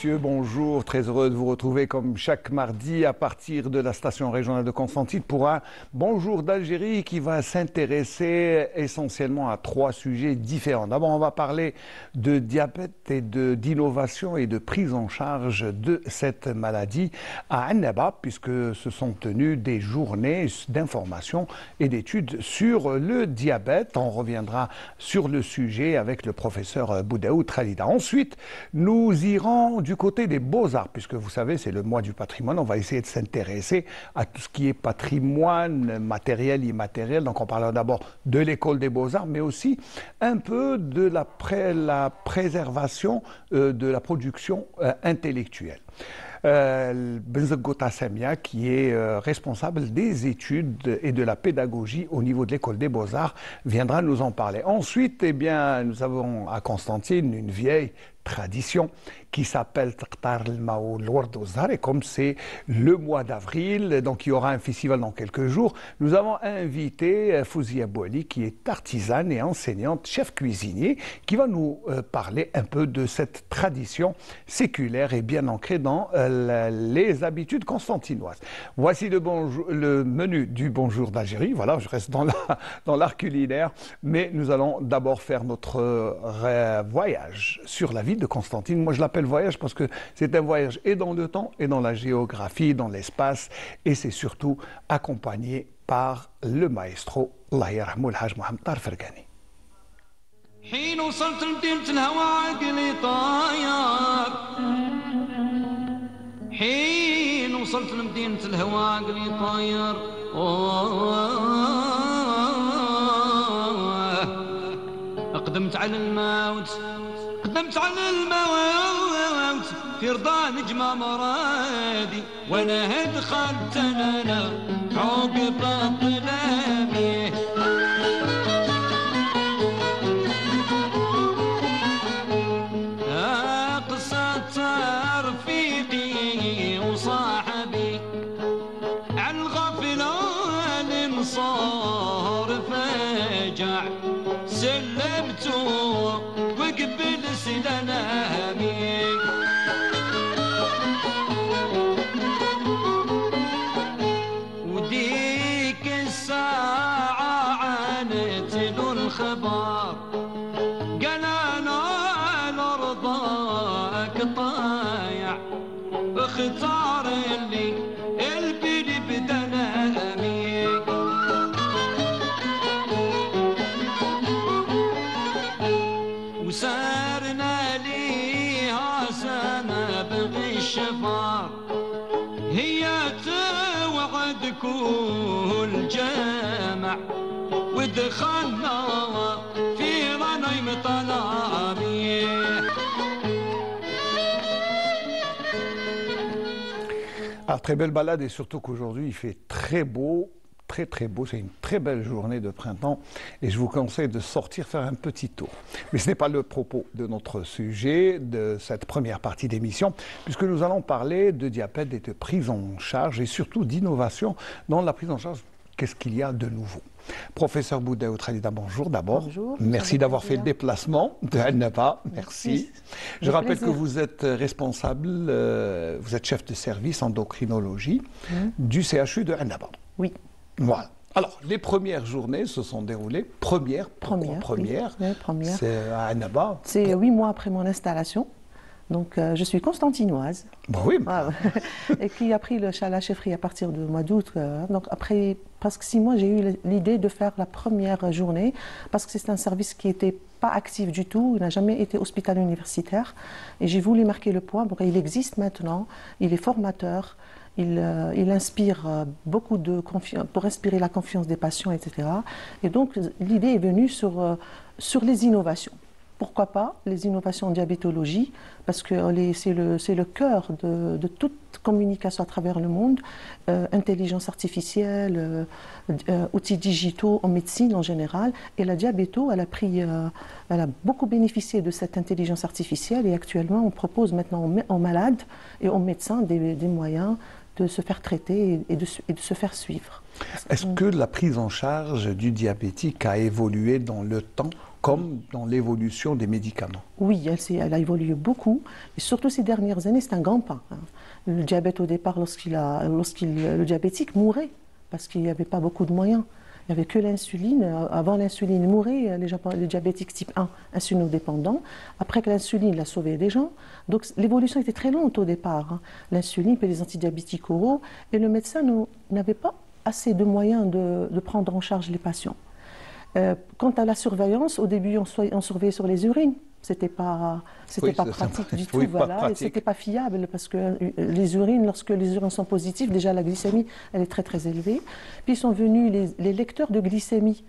messieurs, bonjour. Très heureux de vous retrouver comme chaque mardi à partir de la station régionale de Constantine pour un Bonjour d'Algérie qui va s'intéresser essentiellement à trois sujets différents. D'abord, on va parler de diabète et d'innovation et de prise en charge de cette maladie à Annaba, puisque se sont tenues des journées d'information et d'études sur le diabète. On reviendra sur le sujet avec le professeur Boudaoud Khalida. Ensuite, nous irons du côté des beaux-arts, puisque vous savez, c'est le mois du patrimoine. On va essayer de s'intéresser à tout ce qui est patrimoine matériel, immatériel. Donc on parlera d'abord de l'école des beaux-arts, mais aussi un peu de la préservation de la production intellectuelle. Benzegota Samia, qui est responsable des études et de la pédagogie au niveau de l'école des beaux-arts, viendra nous en parler. Ensuite, eh bien, nous avons à Constantine une vieille tradition qui s'appelle Taqtar al-Mao al-Ward al-Zahar, et comme c'est le mois d'avril, donc il y aura un festival dans quelques jours, nous avons invité Fouzia Bouali, qui est artisane et enseignante, chef cuisinier, qui va nous parler un peu de cette tradition séculaire et bien ancrée dans les habitudes constantinoises. Voici le menu du Bonjour d'Algérie. Voilà, je reste dans l'art culinaire, mais nous allons d'abord faire notre voyage sur la ville de Constantine. Moi, je l'appelle voyage parce que c'est un voyage et dans le temps et dans la géographie, dans l'espace, et c'est surtout accompagné par le maestro, Allah yarhamou, el Haj Mohamed Tarf Fergani. حين وصلت لمدينة الهوى عقلي طاير حين وصلت لمدينة الهوى عقلي طاير أقدمت على الموت قدمت على الموت في رضا نجمة مرادي وانا دخلت انا عقب الظلامي قصة رفيقي وصاحبي عن الغفلة المصار فجع سلمته وقبل سلامي وديك الساعة عانت له الخبر قال أنا لرضاك طايع اختار لي البلي بدنامي وسارنا ليها سنة بغي الشفار هي توعد كل جامع ودخلنا في رنيم طلامي. Alors, très belle balade, et surtout qu'aujourd'hui il fait très beau. Très beau, c'est une très belle journée de printemps et je vous conseille de sortir faire un petit tour. Mais ce n'est pas le propos de notre sujet, de cette première partie d'émission, puisque nous allons parler de diabète et de prise en charge et surtout d'innovation dans la prise en charge. Qu'est-ce qu'il y a de nouveau? Professeur Boudaoud Khalida, bonjour d'abord. Bonjour. Merci d'avoir fait le déplacement de Annaba. Merci. Je rappelle que vous êtes responsable, vous êtes chef de service endocrinologie du CHU de Annaba. Oui. Voilà. Alors, les premières journées se sont déroulées. Première. C'est à Annaba. C'est 8 mois après mon installation. Donc, je suis constantinoise. Bon, oui. Et qui a pris la chefferie à partir du mois d'août. Donc, après presque 6 mois, j'ai eu l'idée de faire la première journée parce que c'est un service qui n'était pas actif du tout. Il n'a jamais été hôpital universitaire. Et j'ai voulu marquer le point. Bon, il existe maintenant. Il est formateur. Il inspire beaucoup de confiance, pour inspirer la confiance des patients, etc. Et donc, l'idée est venue sur les innovations. Pourquoi pas les innovations en diabétologie, parce que c'est le cœur de toute communication à travers le monde, intelligence artificielle, outils digitaux en médecine en général. Et la diabéto, elle a beaucoup bénéficié de cette intelligence artificielle et actuellement on propose maintenant aux malades et aux médecins des moyens de se faire traiter et de se faire suivre. Est-ce que la prise en charge du diabétique a évolué dans le temps? comme dans l'évolution des médicaments. Oui, elle a évolué beaucoup, et surtout ces dernières années, c'est un grand pas. Le diabète au départ, le diabétique mourait, parce qu'il n'y avait pas beaucoup de moyens. Il n'y avait que l'insuline. Avant l'insuline, mouraient les diabétiques type 1, insulinodépendants. Après que l'insuline a sauvé des gens. Donc l'évolution était très lente au départ. L'insuline, puis les antidiabétiques oraux. Et le médecin n'avait pas assez de moyens de prendre en charge les patients. Quant à la surveillance, au début, on surveillait sur les urines. C'était pas pratique du tout, oui, voilà. C'était pas fiable parce que les urines, lorsque les urines sont positives, déjà la glycémie, elle est très très élevée. Puis sont venus les lecteurs de glycémie.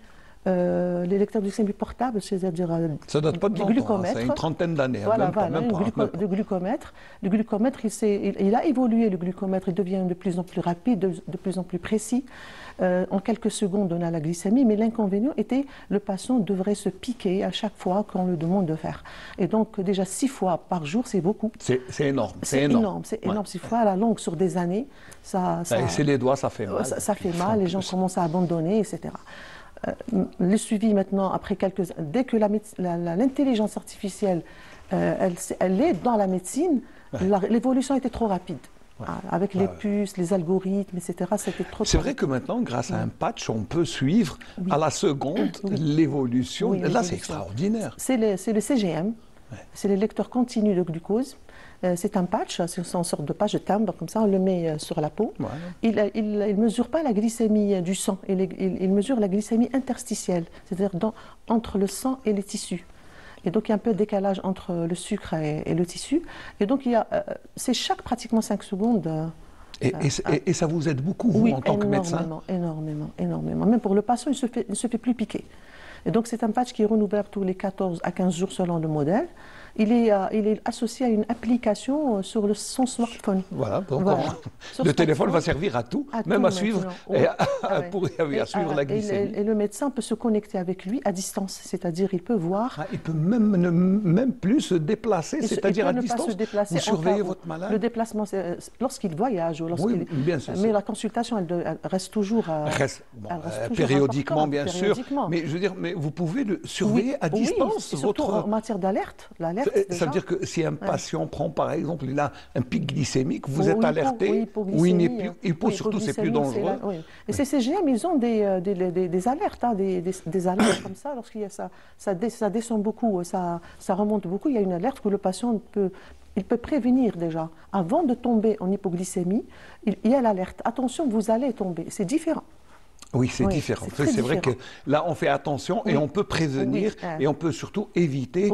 Les lecteurs de glycémie portables, c'est-à-dire ça date pas de longtemps, c'est une trentaine d'années. Voilà, le glucomètre. Le glucomètre, il a évolué, le glucomètre, il devient de plus en plus rapide, de plus en plus précis. En quelques secondes, on a la glycémie, mais l'inconvénient était le patient devrait se piquer à chaque fois qu'on le demande de faire. Et donc, déjà 6 fois par jour, c'est beaucoup. C'est énorme. C'est énorme, 6 fois à la longue sur des années. Et les doigts, ça fait mal. Ça fait mal, les gens commencent à abandonner, etc. Le suivi maintenant, dès que l'intelligence artificielle, elle est dans la médecine, l'évolution était trop rapide. Avec les puces, les algorithmes, etc. C'était trop. C'est vrai que maintenant, grâce à un patch, on peut suivre à la seconde l'évolution. Oui, là, c'est extraordinaire. C'est le CGM, c'est le lecteur continu de glucose. C'est un patch, c'est une sorte de patch de timbre, comme ça, on le met sur la peau. Ouais. Il ne mesure pas la glycémie du sang, il mesure la glycémie interstitielle, c'est-à-dire entre le sang et les tissus. Et donc, il y a un peu de décalage entre le sucre et le tissu. Et donc, c'est pratiquement 5 secondes. Et ça vous aide beaucoup, vous, en tant que médecin? Énormément. Même pour le patient, il ne se fait plus piquer. Et donc, c'est un patch qui est renouvelable tous les 14 à 15 jours selon le modèle. Il est associé à une application sur son smartphone. Voilà, donc le téléphone va servir à tout, même à suivre, à suivre la glycémie. Et le médecin peut se connecter avec lui à distance, c'est-à-dire il peut voir. Il peut même plus se déplacer, c'est-à-dire à distance, vous surveillez votre malade. Le déplacement, c'est lorsqu'il voyage ou lorsqu'il. Oui, bien sûr. Mais la consultation, elle reste toujours. Périodiquement, bien sûr. Mais je veux dire, vous pouvez le surveiller à distance. Surtout en matière d'alerte. Ça veut dire que si un patient prend, par exemple, il a un pic glycémique, vous êtes alerté, ou surtout c'est plus dangereux. Et ces CGM, ils ont des alertes, des alertes comme ça, lorsqu'il y a ça descend beaucoup, ça remonte beaucoup, il y a une alerte que le patient peut prévenir déjà. Avant de tomber en hypoglycémie, il y a l'alerte. Attention, vous allez tomber. C'est différent. Oui, c'est différent. C'est vrai que là, on fait attention et on peut prévenir et on peut surtout éviter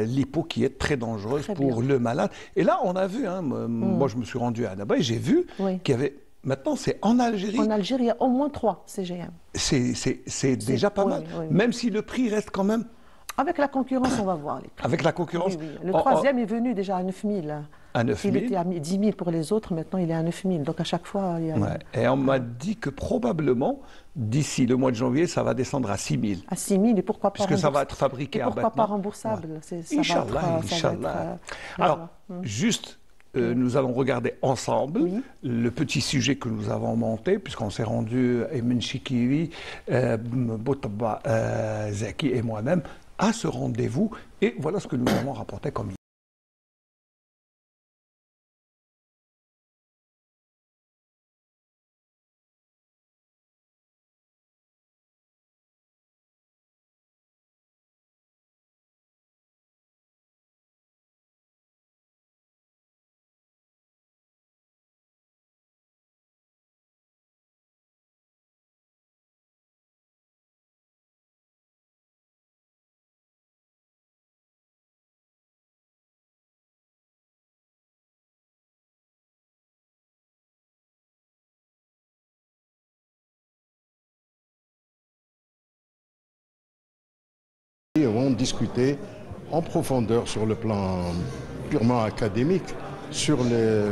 l'hypo qui est très dangereuse pour le malade. Et là, on a vu, moi je me suis rendu à Annaba et j'ai vu qu'il y avait, maintenant c'est en Algérie. En Algérie, il y a au moins 3 CGM. C'est déjà pas mal, même si le prix reste quand même... Avec la concurrence, on va voir les prix. Avec la concurrence. Oui. Le troisième est venu déjà à 9 000. À 9 000. Il était à 10 000 pour les autres, maintenant il est à 9 000. Donc à chaque fois, il y a... Et on m'a dit que probablement, d'ici le mois de janvier, ça va descendre à 6 000. À 6 000, et pourquoi pas puisque ça va être fabriqué à pourquoi pas remboursable Inch'Allah. Alors, juste... nous allons regarder ensemble le petit sujet que nous avons monté, puisqu'on s'est rendu, Emen Chikiri, Boutaba Zaki et moi-même, à ce rendez-vous. Et voilà ce que nous avons rapporté comme On discutait en profondeur sur le plan purement académique sur le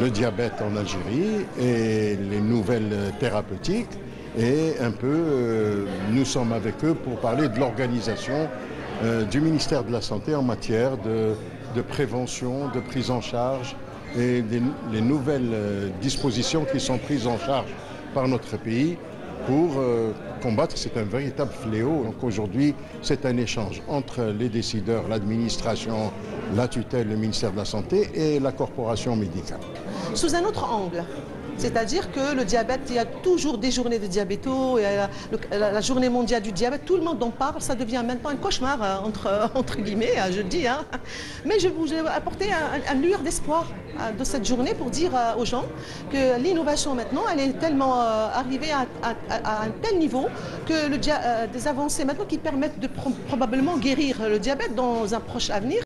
diabète en Algérie et les nouvelles thérapeutiques. Et un peu, nous sommes avec eux pour parler de l'organisation du ministère de la Santé en matière de prévention, de prise en charge et les nouvelles dispositions qui sont prises en charge par notre pays pour combattre. C'est un véritable fléau. Donc aujourd'hui, c'est un échange entre les décideurs, l'administration, la tutelle, le ministère de la Santé et la corporation médicale. Sous un autre angle. C'est-à-dire que le diabète, il y a toujours des journées de diabéto, il y a la journée mondiale du diabète, tout le monde en parle, ça devient maintenant un cauchemar, entre guillemets, je le dis. Hein. Mais je voulais apporter un lueur d'espoir de cette journée pour dire aux gens que l'innovation maintenant, elle est tellement arrivée à un tel niveau que des avancées maintenant qui permettent de probablement guérir le diabète dans un proche avenir.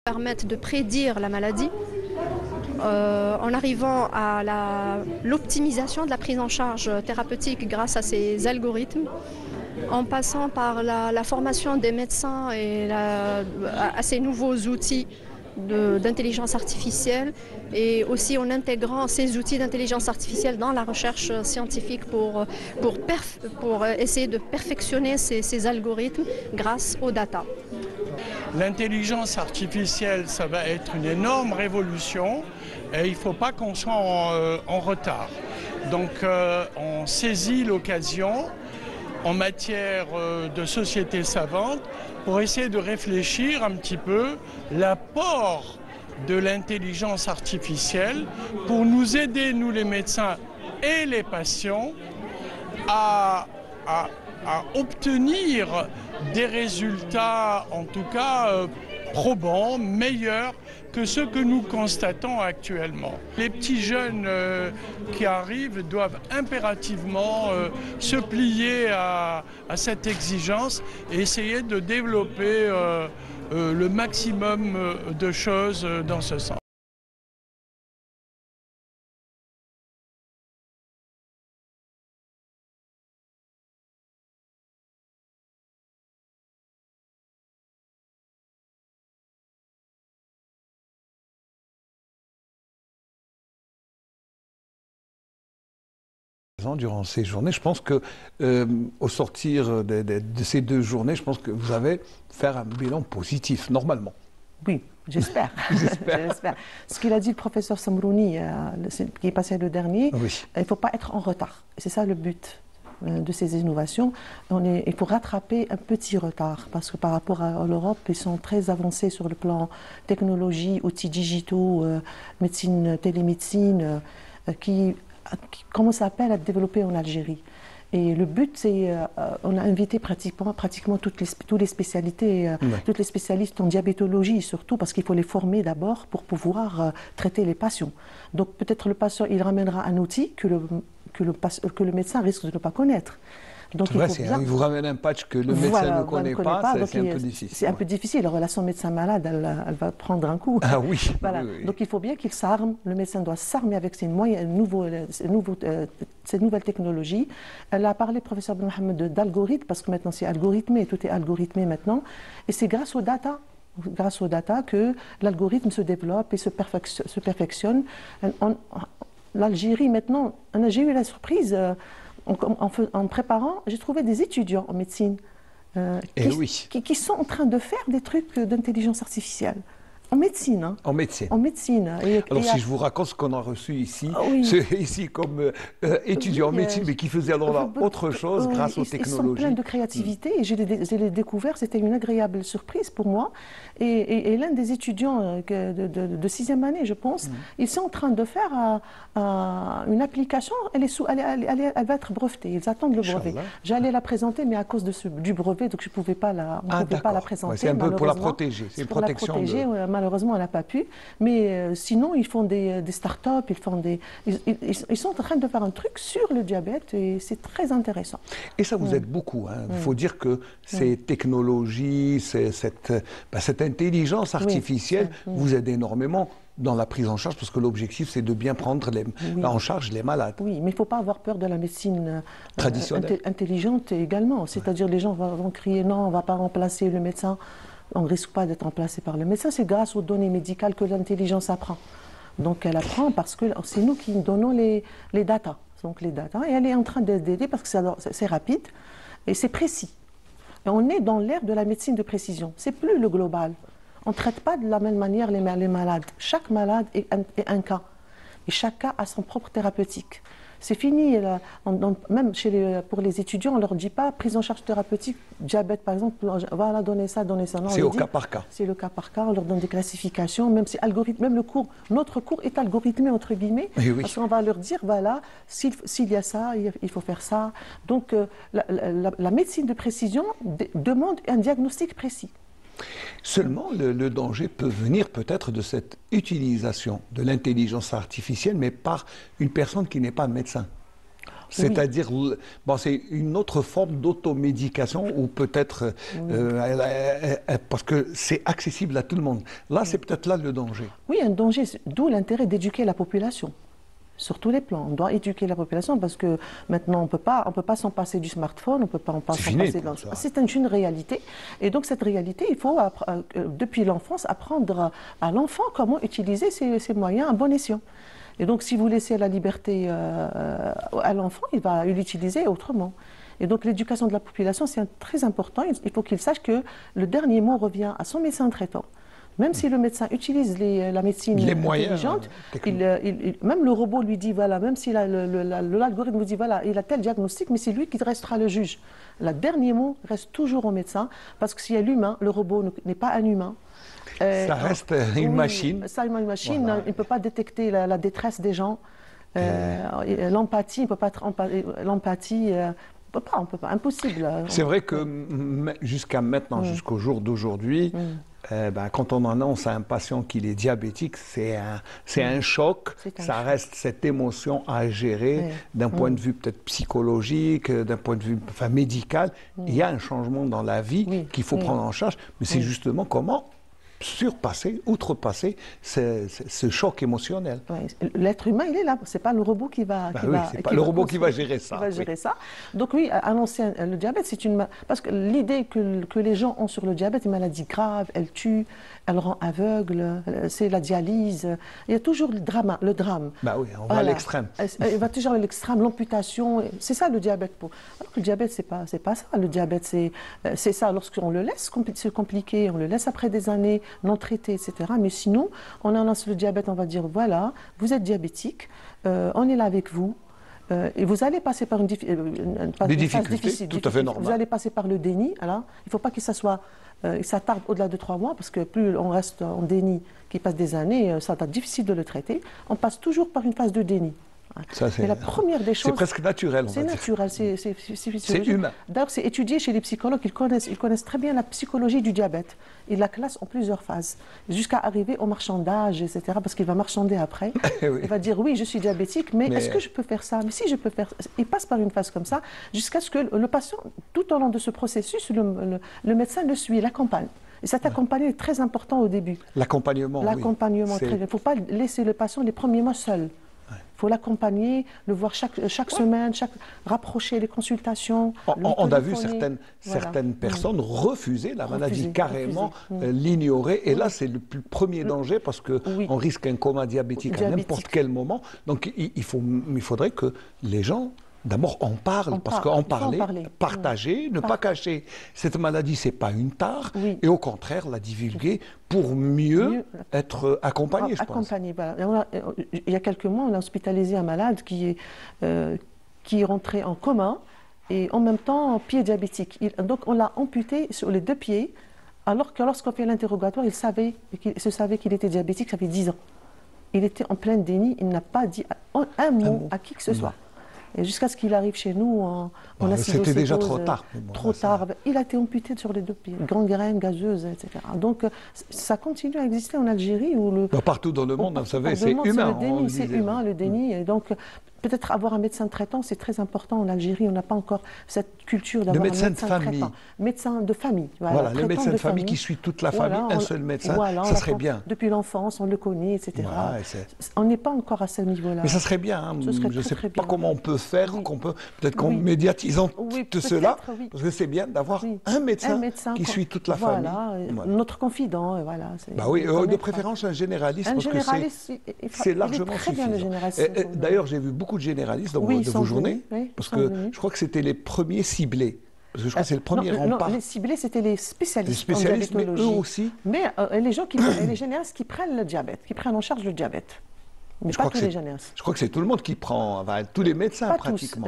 Permettent de prédire la maladie en arrivant à l'optimisation de la prise en charge thérapeutique grâce à ces algorithmes, en passant par la formation des médecins et à ces nouveaux outils d'intelligence artificielle, et aussi en intégrant ces outils d'intelligence artificielle dans la recherche scientifique pour essayer de perfectionner ces algorithmes grâce aux data. L'intelligence artificielle, ça va être une énorme révolution et il ne faut pas qu'on soit en retard. Donc on saisit l'occasion en matière de société savante pour essayer de réfléchir un petit peu l'apport de l'intelligence artificielle pour nous aider, nous les médecins et les patients, à obtenir des résultats, en tout cas probants, meilleurs que ceux que nous constatons actuellement. Les petits jeunes qui arrivent doivent impérativement se plier à cette exigence et essayer de développer le maximum de choses dans ce sens. Durant ces journées, je pense que au sortir de ces 2 journées, je pense que vous allez faire un bilan positif, normalement. Oui, j'espère. J'espère. Ce qu'il a dit le professeur Samrouni, qui est passé le dernier, oui. Il ne faut pas être en retard. C'est ça le but de ces innovations. Il faut rattraper un petit retard, parce que par rapport à l'Europe, ils sont très avancés sur le plan technologie, outils digitaux, médecine, télémédecine, qui commence à peine à être développé en Algérie. Et le but, c'est, on a invité pratiquement tous les spécialités, toutes les spécialistes en diabétologie, surtout parce qu'il faut les former d'abord pour pouvoir traiter les patients. Donc peut-être le patient, il ramènera un outil que le médecin risque de ne pas connaître. Donc, il vous ramène un patch que le médecin ne connaît pas, c'est un peu difficile. C'est un peu difficile. La relation médecin-malade, elle va prendre un coup. Ah oui. Voilà. Oui. Donc il faut bien qu'il s'arme. Le médecin doit s'armer avec ces nouvelles technologies. Elle a parlé, professeur Ben Mohamed, d'algorithmes, parce que maintenant c'est algorithmé, tout est algorithmé maintenant. Et c'est grâce aux data que l'algorithme se développe et se perfectionne. L'Algérie, maintenant, j'ai eu la surprise. En préparant, j'ai trouvé des étudiants en médecine qui sont en train de faire des trucs d'intelligence artificielle. En médecine. Hein. En médecine. En médecine. Alors, si je vous raconte ce qu'on a reçu ici, ici comme étudiants en médecine, mais qui faisaient alors là autre chose grâce aux technologies. Ils sont pleins de créativité et je l'ai découvert, c'était une agréable surprise pour moi. Et l'un des étudiants de 6e année, je pense, ils sont en train de faire une application, elle va être brevetée, ils attendent le brevet. J'allais la présenter, mais à cause du brevet, donc je ne pouvais pas la présenter. C'est un peu pour la protéger, c'est une protection. Malheureusement, elle n'a pas pu. Mais sinon, ils font des start-up, ils sont en train de faire un truc sur le diabète et c'est très intéressant. Et ça vous aide beaucoup. Il faut dire que ces technologies, cette intelligence artificielle vous aide énormément dans la prise en charge, parce que l'objectif, c'est de bien prendre en charge les malades. Oui, mais il ne faut pas avoir peur de la médecine traditionnelle, intelligente également. C'est-à-dire les gens vont crier non, on ne va pas remplacer le médecin. On ne risque pas d'être remplacé par le médecin. C'est grâce aux données médicales que l'intelligence apprend. Donc elle apprend parce que c'est nous qui donnons les datas. Donc les datas, et elle est en train d'aider parce que c'est rapide et c'est précis. Et on est dans l'ère de la médecine de précision. C'est plus le global. On ne traite pas de la même manière les malades. Chaque malade est un cas. Et chaque cas a son propre thérapeutique. C'est fini, même pour les étudiants, on ne leur dit pas prise en charge thérapeutique, diabète par exemple, voilà, donnez ça. C'est au cas par cas. C'est le cas par cas, on leur donne des classifications, même si notre cours est algorithmé entre guillemets, parce qu'on va leur dire, voilà, s'il y a ça, il faut faire ça. Donc la médecine de précision demande un diagnostic précis. Seulement, le danger peut venir peut-être de cette utilisation de l'intelligence artificielle, mais par une personne qui n'est pas médecin. C'est-à-dire, c'est une autre forme d'automédication, ou peut-être, parce que c'est accessible à tout le monde. Là, c'est peut-être là le danger. Oui, un danger, d'où l'intérêt d'éduquer la population. Sur tous les plans. On doit éduquer la population parce que maintenant, on ne peut pas s'en passer du smartphone, on ne peut pas s'en passer. C'est une réalité. Et donc, cette réalité, il faut, depuis l'enfance, apprendre à l'enfant comment utiliser ces moyens à bon escient. Et donc, si vous laissez la liberté à l'enfant, il va l'utiliser autrement. Et donc, l'éducation de la population, c'est très important. Il faut qu'il sache que le dernier mot revient à son médecin traitant. Même si le médecin utilise la médecine intelligente, même le robot lui dit, voilà, même si l'algorithme vous dit, voilà, il a tel diagnostic, mais c'est lui qui restera le juge. Le dernier mot reste toujours au médecin, parce que s'il y a l'humain, le robot n'est pas un humain. Ça reste une machine. Ça, une machine, voilà. Il ne peut pas détecter la détresse des gens. L'empathie, il ne peut pas être l'empathie. on peut pas, impossible. C'est vrai que jusqu'à maintenant, jusqu'au jour d'aujourd'hui, quand on annonce à un patient qu'il est diabétique, c'est un choc. Ça reste cette émotion à gérer d'un point de vue peut-être psychologique, d'un point de vue médical. Il y a un changement dans la vie qu'il faut prendre en charge, mais c'est justement comment surpasser, outrepasser ce choc émotionnel. L'être humain, il est là. C'est pas le robot qui va. C'est pas le robot qui va gérer ça. Donc oui, annoncer le diabète, c'est parce que l'idée que les gens ont sur le diabète, une maladie grave, elle tue, elle rend aveugle, c'est la dialyse. Il y a toujours le drame. On va à l'extrême. Il va toujours à l'extrême, l'amputation. C'est ça le diabète. Alors que le diabète, c'est pas ça. Le diabète, c'est ça. Lorsqu'on le laisse se compliquer, on le laisse après des années non traité, etc. Mais sinon, on annonce le diabète, on va dire, voilà, vous êtes diabétique, on est là avec vous, et vous allez passer par des difficultés, difficile, tout à fait normal. Vous allez passer par le déni, alors, il ne faut pas que ça soit, ça tarde au-delà de 3 mois, parce que plus on reste en déni, qui passe des années, ça va être difficile de le traiter. On passe toujours par une phase de déni. C'est la première des choses. C'est presque naturel. C'est naturel, c'est humain. D'ailleurs, c'est étudié chez les psychologues. Ils connaissent très bien la psychologie du diabète. Ils la classent en plusieurs phases, jusqu'à arriver au marchandage, etc. Parce qu'il va marchander après. Il va dire oui, je suis diabétique, mais est-ce que je peux faire ça? Mais si je peux faire ça. Il passe par une phase comme ça, jusqu'à ce que le patient, tout au long de ce processus, le médecin le suit, l'accompagne. Et cet accompagnement est très important au début. L'accompagnement, très bien. Il ne faut pas laisser le patient les premiers mois seul. Il faut l'accompagner, le voir chaque semaine, rapprocher les consultations. On a vu certaines personnes refuser la maladie, carrément l'ignorer. Et là, c'est le premier danger parce qu'on risque un coma diabétique à n'importe quel moment. Donc, il faudrait que les gens... D'abord, on parle, parce qu'en parler, partager, ne pas cacher. Cette maladie, ce n'est pas une tare, et au contraire, la divulguer pour mieux être accompagné, je pense. Voilà. Il y a quelques mois, on a hospitalisé un malade qui est rentré en coma, et en même temps, pied diabétique. Donc, on l'a amputé sur les 2 pieds, alors que lorsqu'on fait l'interrogatoire, il se savait qu'il était diabétique, ça fait 10 ans. Il était en plein déni, il n'a pas dit un mot à qui que ce soit. Et jusqu'à ce qu'il arrive chez nous, on a c'était déjà trop tard. Trop tard. Il a été amputé sur les 2 pieds, gangrène, gazeuse, etc. Donc ça continue à exister en Algérie. Partout dans le monde, vous savez, c'est humain. C'est humain, le déni. Et donc peut-être avoir un médecin traitant, c'est très important en Algérie. On n'a pas encore cette culture d'avoir un médecin traitant. Médecin de famille. Voilà, le médecin de famille qui suit toute la famille, un seul médecin, ça serait bien. Depuis l'enfance, on le connaît, etc. On n'est pas encore à ce niveau-là. Mais ça serait bien. Je ne sais pas comment on peut faire, peut-être qu'en médiatisant tout cela, parce que c'est bien d'avoir un médecin qui suit toute la famille. Notre confident, voilà. De préférence un généraliste, parce que c'est largement suffisant. D'ailleurs, j'ai vu beaucoup de généralistes dans vos journées, parce que je crois que c'était les premiers ciblés. Parce que je crois que c'est le premier rempart. Non, les ciblés, c'était les spécialistes en diabétologie. Mais eux aussi. Mais les généralistes qui prennent le diabète, qui prennent en charge le diabète. Mais pas tous les généralistes. Je crois que c'est tout le monde qui prend, tous les médecins pas pratiquement.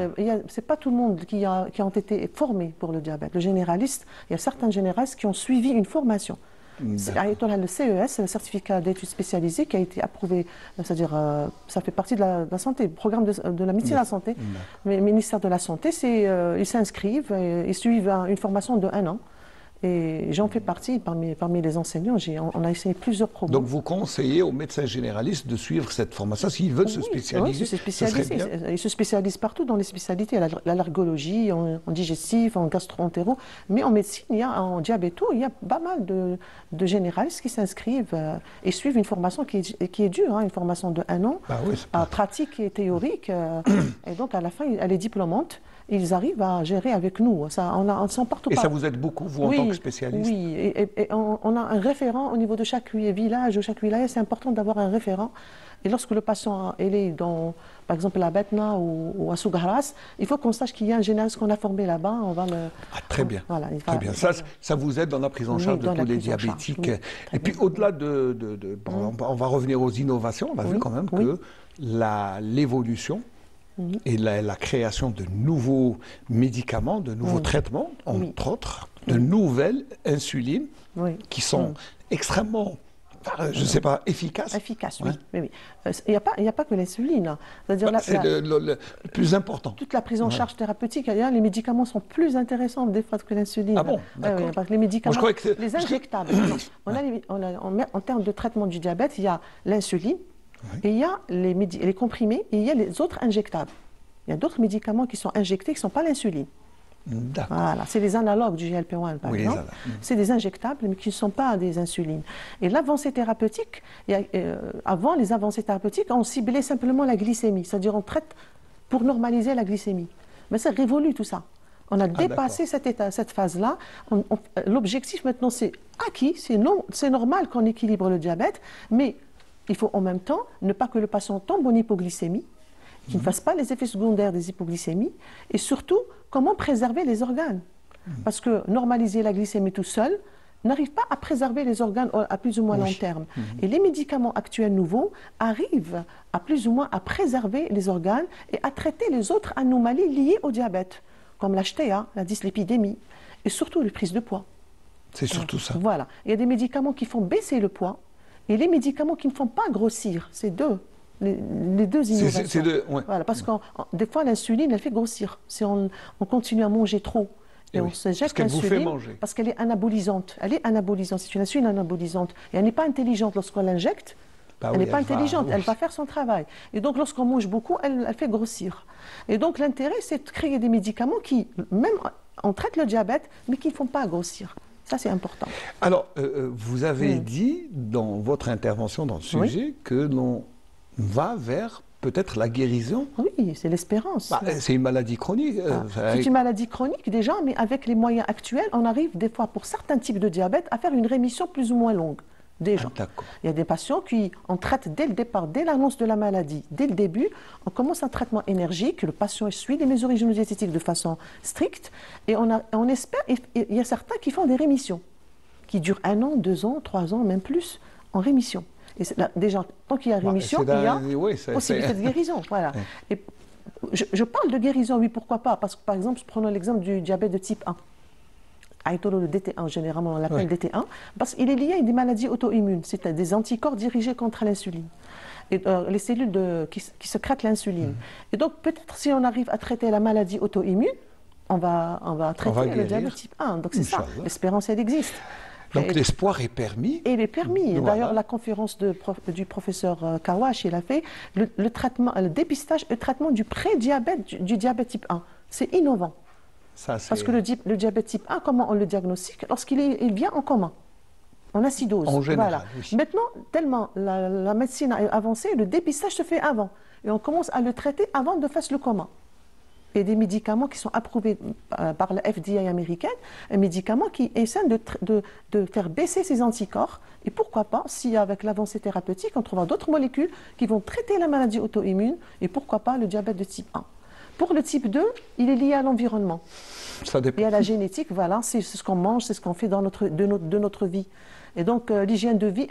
C'est pas tout le monde qui ont été formés pour le diabète. Le généraliste, il y a certains généralistes qui ont suivi une formation. Le CES, le certificat d'études spécialisées, qui a été approuvé, c'est-à-dire ça fait partie de la santé, le programme de la médecine de la santé. Mais le ministère de la Santé, ils s'inscrivent, ils suivent une formation de 1 an. Et j'en fais partie, parmi les enseignants, on a essayé plusieurs programmes. Donc vous conseillez aux médecins généralistes de suivre cette formation s'ils veulent se spécialiser. Ils se spécialisent partout dans les spécialités, l'allergologie, en digestif, en gastro-entéro. Mais en médecine, en diabéto, il y a pas mal de généralistes qui s'inscrivent et suivent une formation qui est dure, une formation de 1 an, pratique et théorique. Et donc à la fin, elle est diplômante. Ils arrivent à gérer avec nous. On s'en porte pas. Et ça vous aide beaucoup, vous, en tant que spécialiste? Oui, et on a un référent au niveau de chaque village, chaque wilaya. C'est important d'avoir un référent. Et lorsque le patient est dans, par exemple, à Betna ou à Sougaras, il faut qu'on sache qu'il y a un généraliste qu'on a formé là-bas. On va très bien. Très bien. Ça vous aide dans la prise en charge de tous les diabétiques. Et puis, au-delà on va revenir aux innovations. On a vu quand même que l'évolution et la création de nouveaux médicaments, de nouveaux traitements, entre autres, de nouvelles insulines qui sont extrêmement je ne sais pas, efficace. Efficace, Ouais. oui. Il n'y a pas que l'insuline, hein. C'est-à-dire C'est le plus important. toute la prise en charge thérapeutique, les médicaments sont plus intéressants des fois que l'insuline. Ah bon, d'accord. Parce que les médicaments, Moi, je croyais que les injectables. En termes de traitement du diabète, il y a l'insuline, et il y a les comprimés, et il y a les autres injectables. Il y a d'autres médicaments qui sont injectés qui ne sont pas l'insuline. D'accord. Voilà, c'est les analogues du GLP-1 par exemple. C'est des injectables mais qui ne sont pas des insulines. Et l'avancée thérapeutique, avant les avancées thérapeutiques, on ciblait simplement la glycémie, c'est-à-dire on traite pour normaliser la glycémie. Mais ça révolue tout ça. On a dépassé cette phase-là. L'objectif maintenant c'est acquis, c'est normal qu'on équilibre le diabète, mais il faut en même temps ne pas que le patient tombe en hypoglycémie, qu'il ne fasse pas les effets secondaires des hypoglycémies, et surtout, comment préserver les organes. Parce que normaliser la glycémie tout seul n'arrive pas à préserver les organes à plus ou moins long terme. Et les médicaments actuels nouveaux arrivent à plus ou moins à préserver les organes et à traiter les autres anomalies liées au diabète, comme l'HTA, la dyslipidémie, et surtout les prises de poids. C'est surtout ça. Voilà. Il y a des médicaments qui font baisser le poids, et les médicaments qui ne font pas grossir, c'est les deux innovations. Voilà, parce que des fois, l'insuline, elle fait grossir. Si on continue à manger trop, et on se jette l'insuline, parce qu'elle est anabolisante. Elle est anabolisante, c'est une insuline anabolisante. Et elle n'est pas intelligente lorsqu'on l'injecte. Elle n'est pas intelligente, elle va faire son travail. Et donc, lorsqu'on mange beaucoup, elle fait grossir. Et donc, l'intérêt, c'est de créer des médicaments qui, même, on traite le diabète, mais qui ne font pas grossir. Ça, c'est important. Alors, vous avez dit dans votre intervention dans le sujet que l'on va vers peut-être la guérison. Oui, c'est l'espérance. C'est une maladie chronique. C'est une maladie chronique déjà, mais avec les moyens actuels, on arrive des fois pour certains types de diabète à faire une rémission plus ou moins longue. Déjà. Il y a des patients qui, on traite dès le départ, dès l'annonce de la maladie, dès le début, on commence un traitement énergique, le patient suit les mesures hygiéno-diététiques de façon stricte, et on espère, il y a certains qui font des rémissions, qui durent 1 an, 2 ans, 3 ans, même plus, en rémission. Et déjà, tant qu'il y a rémission, il y a possibilité de guérison. Voilà. Et je parle de guérison, oui, pourquoi pas? Parce que, par exemple, prenons l'exemple du diabète de type 1. Le DT1, généralement on l'appelle DT1, parce qu'il est lié à des maladies auto-immunes, c'est des anticorps dirigés contre l'insuline. Et les cellules qui sécrètent l'insuline. Et donc, peut-être si on arrive à traiter la maladie auto-immune, on va traiter le diabète type 1. Donc, c'est ça, l'espérance, elle existe. Donc l'espoir est permis. Et il est permis. Voilà. D'ailleurs, la conférence du professeur Kawash, il a fait le dépistage et le traitement du pré-diabète, du diabète type 1. C'est innovant. Parce que le diabète type 1, comment on le diagnostique? Lorsqu'il vient en commun, en acidose. En général, oui. Maintenant, tellement la médecine a avancé, le dépistage se fait avant. Et on commence à le traiter avant de faire le coma. Et des médicaments qui sont approuvés par la FDA américaine, un médicament qui essaie de faire baisser ces anticorps. Et pourquoi pas, si avec l'avancée thérapeutique, on trouvera d'autres molécules qui vont traiter la maladie auto-immune, et pourquoi pas le diabète de type 1. Pour le type 2, il est lié à l'environnement. Ça dépend. Et à la génétique, voilà, c'est ce qu'on mange, c'est ce qu'on fait de notre vie. Et donc, l'hygiène de vie,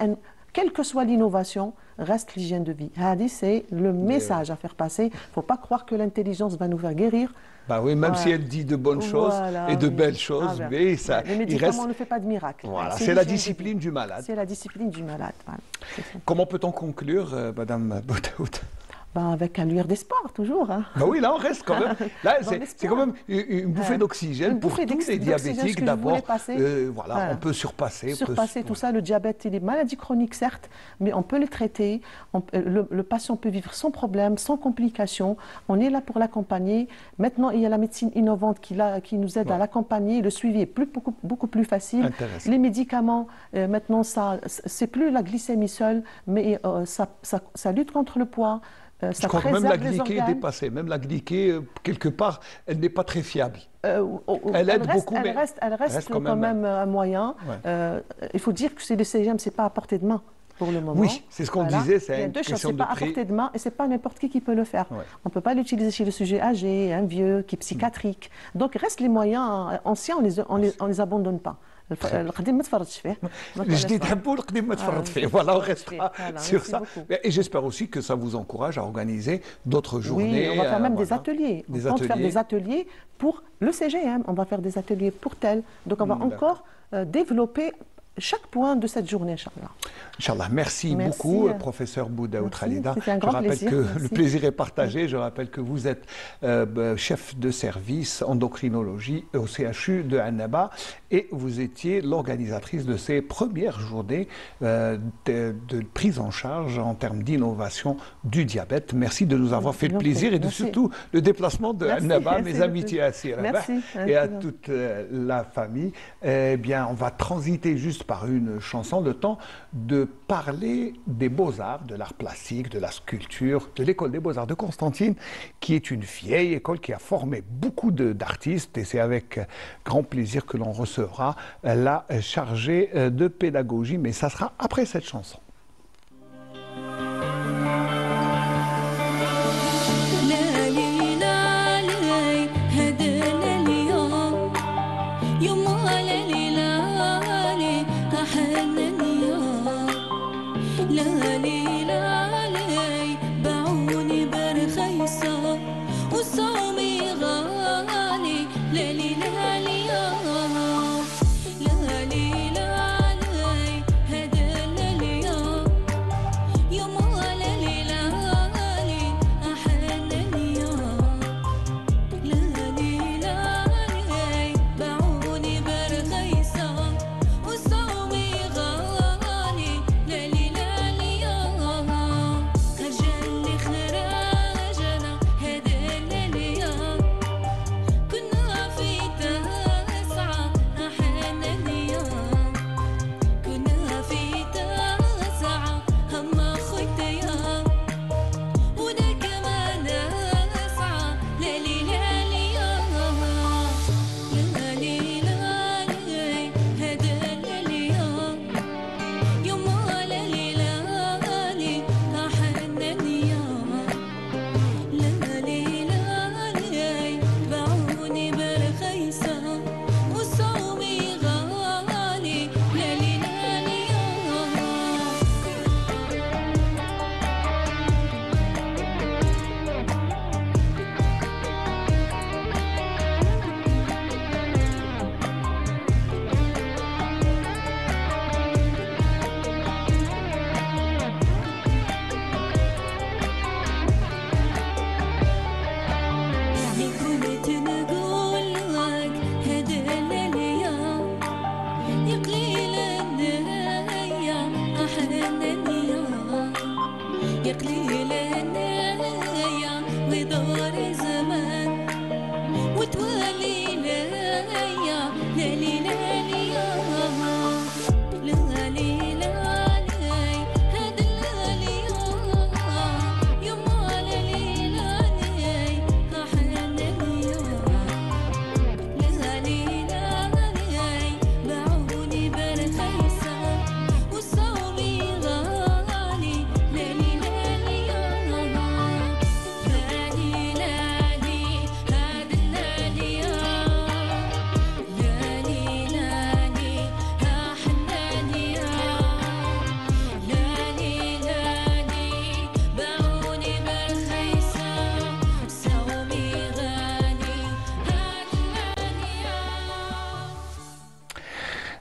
quelle que soit l'innovation, reste l'hygiène de vie. C'est le message à faire passer. Il ne faut pas croire que l'intelligence va nous faire guérir. Oui, même si elle dit de bonnes choses et de belles choses, mais ça, le médicament ne fait pas de miracle. Voilà, c'est la discipline du malade. C'est la discipline du malade. Voilà. Comment peut-on conclure, Madame Boudaoud? Avec un lueur d'espoir, toujours. Hein. Oui, là, on reste quand même. Là, c'est quand même une bouffée d'oxygène pour tous les diabétiques. D'abord, voilà, on peut surpasser. Tout ça. Le diabète, il est maladie chronique, certes, mais on peut le traiter. Le patient peut vivre sans problème, sans complications. On est là pour l'accompagner. Maintenant, il y a la médecine innovante qui nous aide à l'accompagner. Le suivi est beaucoup plus facile. Les médicaments, maintenant, c'est plus la glycémie seule, mais ça lutte contre le poids. Je crois que même la glyquée est dépassée. Même la glyquée, quelque part, elle n'est pas très fiable. Elle aide beaucoup, mais elle reste quand même un moyen. Il faut dire que le CGM, ce n'est pas à portée de main pour le moment. Oui, c'est ce qu'on disait. C'est une question de prix. Ce n'est pas à portée de main et ce n'est pas n'importe qui peut le faire. On ne peut pas l'utiliser chez le sujet âgé, un vieux, qui est psychiatrique. Donc, reste les moyens anciens, on ne les abandonne pas. Voilà, on restera sur ça. Et j'espère aussi que ça vous encourage à organiser d'autres journées. Oui, on va faire même des ateliers. On compte faire des ateliers pour le CGM. On va faire des ateliers pour tel. Donc on va encore développer chaque point de cette journée, Inch'Allah. Inch'Allah, merci beaucoup, professeur Boudaoud Khalida. C'était un grand plaisir. Je rappelle que le plaisir est partagé. Je rappelle que vous êtes chef de service endocrinologie au CHU de Annaba et vous étiez l'organisatrice de ces premières journées de prise en charge en termes d'innovation du diabète. Merci de nous avoir fait le plaisir et surtout le déplacement de Annaba. Mes amitiés à Siraba et à toute la famille. Eh bien, on va transiter juste par une chanson, le temps de parler des beaux-arts, de l'art plastique, de la sculpture, de l'école des beaux-arts de Constantine, qui est une vieille école qui a formé beaucoup d'artistes et c'est avec grand plaisir que l'on recevra la chargée de pédagogie, mais ça sera après cette chanson.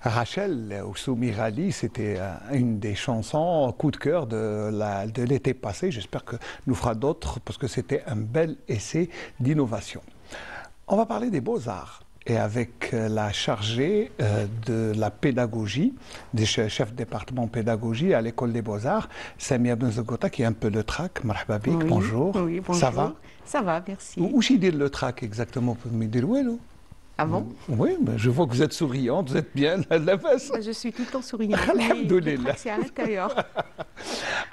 Rachel Oussoumi-Rali, c'était une des chansons coup de cœur de l'été passé. J'espère que nous fera d'autres parce que c'était un bel essai d'innovation. On va parler des beaux-arts et avec la chargée de la pédagogie, des chefs de département pédagogie à l'école des beaux-arts, Samia Benzogota, qui est un peu le trac. Marhaba bik, oui, bonjour. Oui, bonjour. Ça va? Ça va, merci. Où est le trac exactement? Pour me dire où est-ce? Ah bon? Oui, mais je vois que vous êtes souriante, vous êtes bien à la face. Je suis tout le temps souriante. Alhamdoulilah. C'est à l'intérieur.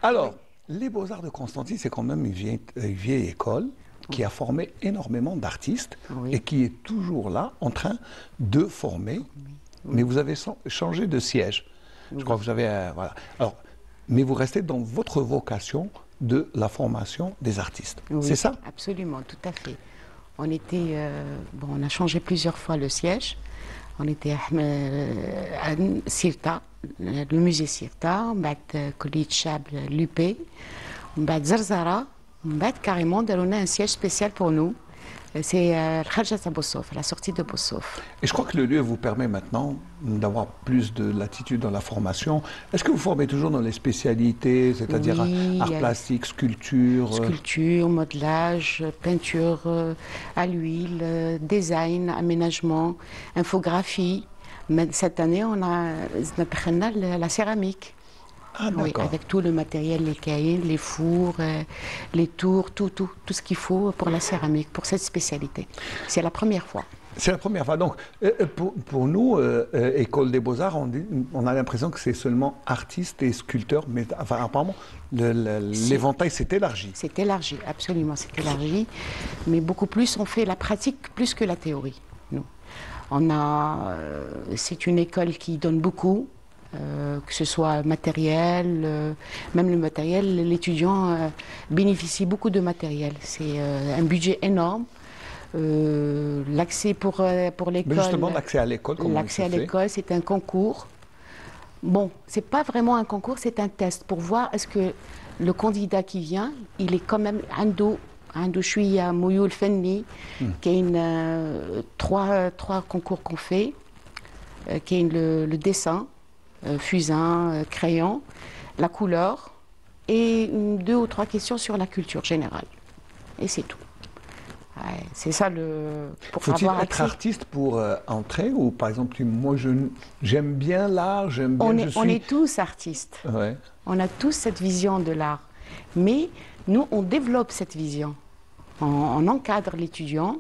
Alors, les Beaux-Arts de Constantine, c'est quand même une vieille école qui a formé énormément d'artistes et qui est toujours là en train de former. Mais vous avez changé de siège. Je crois que vous avez... voilà. Alors, mais vous restez dans votre vocation de la formation des artistes. C'est ça? Absolument, tout à fait. On était, on a changé plusieurs fois le siège. On était à Sirta, le musée Sirta, on a Collège Chable l'UP, on a Zarzara, on a carrément donné un siège spécial pour nous. C'est Kharjat à Bossof, la sortie de Bossof. Et je crois que le lieu vous permet maintenant d'avoir plus de latitude dans la formation. Est-ce que vous formez toujours dans les spécialités, c'est-à-dire Oui, art plastique, sculpture Sculpture, modelage, peinture à l'huile, design, aménagement, infographie. Mais cette année, on a la céramique. Ah, Oui, d'accord. avec tout le matériel, les cahiers, les fours, les tours, tout ce qu'il faut pour la céramique, pour cette spécialité. C'est la première fois. C'est la première fois. Donc, pour nous, École des Beaux-Arts, on a l'impression que c'est seulement artistes et sculpteurs, mais enfin, apparemment, l'éventail s'est élargi. C'est élargi, absolument, c'est élargi. Mais beaucoup plus, on fait la pratique plus que la théorie, nous. C'est une école qui donne beaucoup. Que ce soit matériel, même le matériel, l'étudiant bénéficie beaucoup de matériel. C'est un budget énorme. L'accès pour l'école. Mais justement, l'accès à l'école, comment L'accès à ça se fait? l'école, c'est un concours. Bon, c'est pas vraiment un concours, c'est un test pour voir est-ce que le candidat qui vient, il est quand même عنده شوية ميول فني. كاين trois concours qu'on fait. كاين le dessin. Fusain, crayon, la couleur et 2 ou 3 questions sur la culture générale. Et c'est tout. Ouais, c'est ça le... Faut-il être artiste pour entrer ou par exemple, moi j'aime bien l'art, j'aime bien... On est tous artistes. Ouais. On a tous cette vision de l'art. Mais nous, on développe cette vision. On encadre l'étudiant,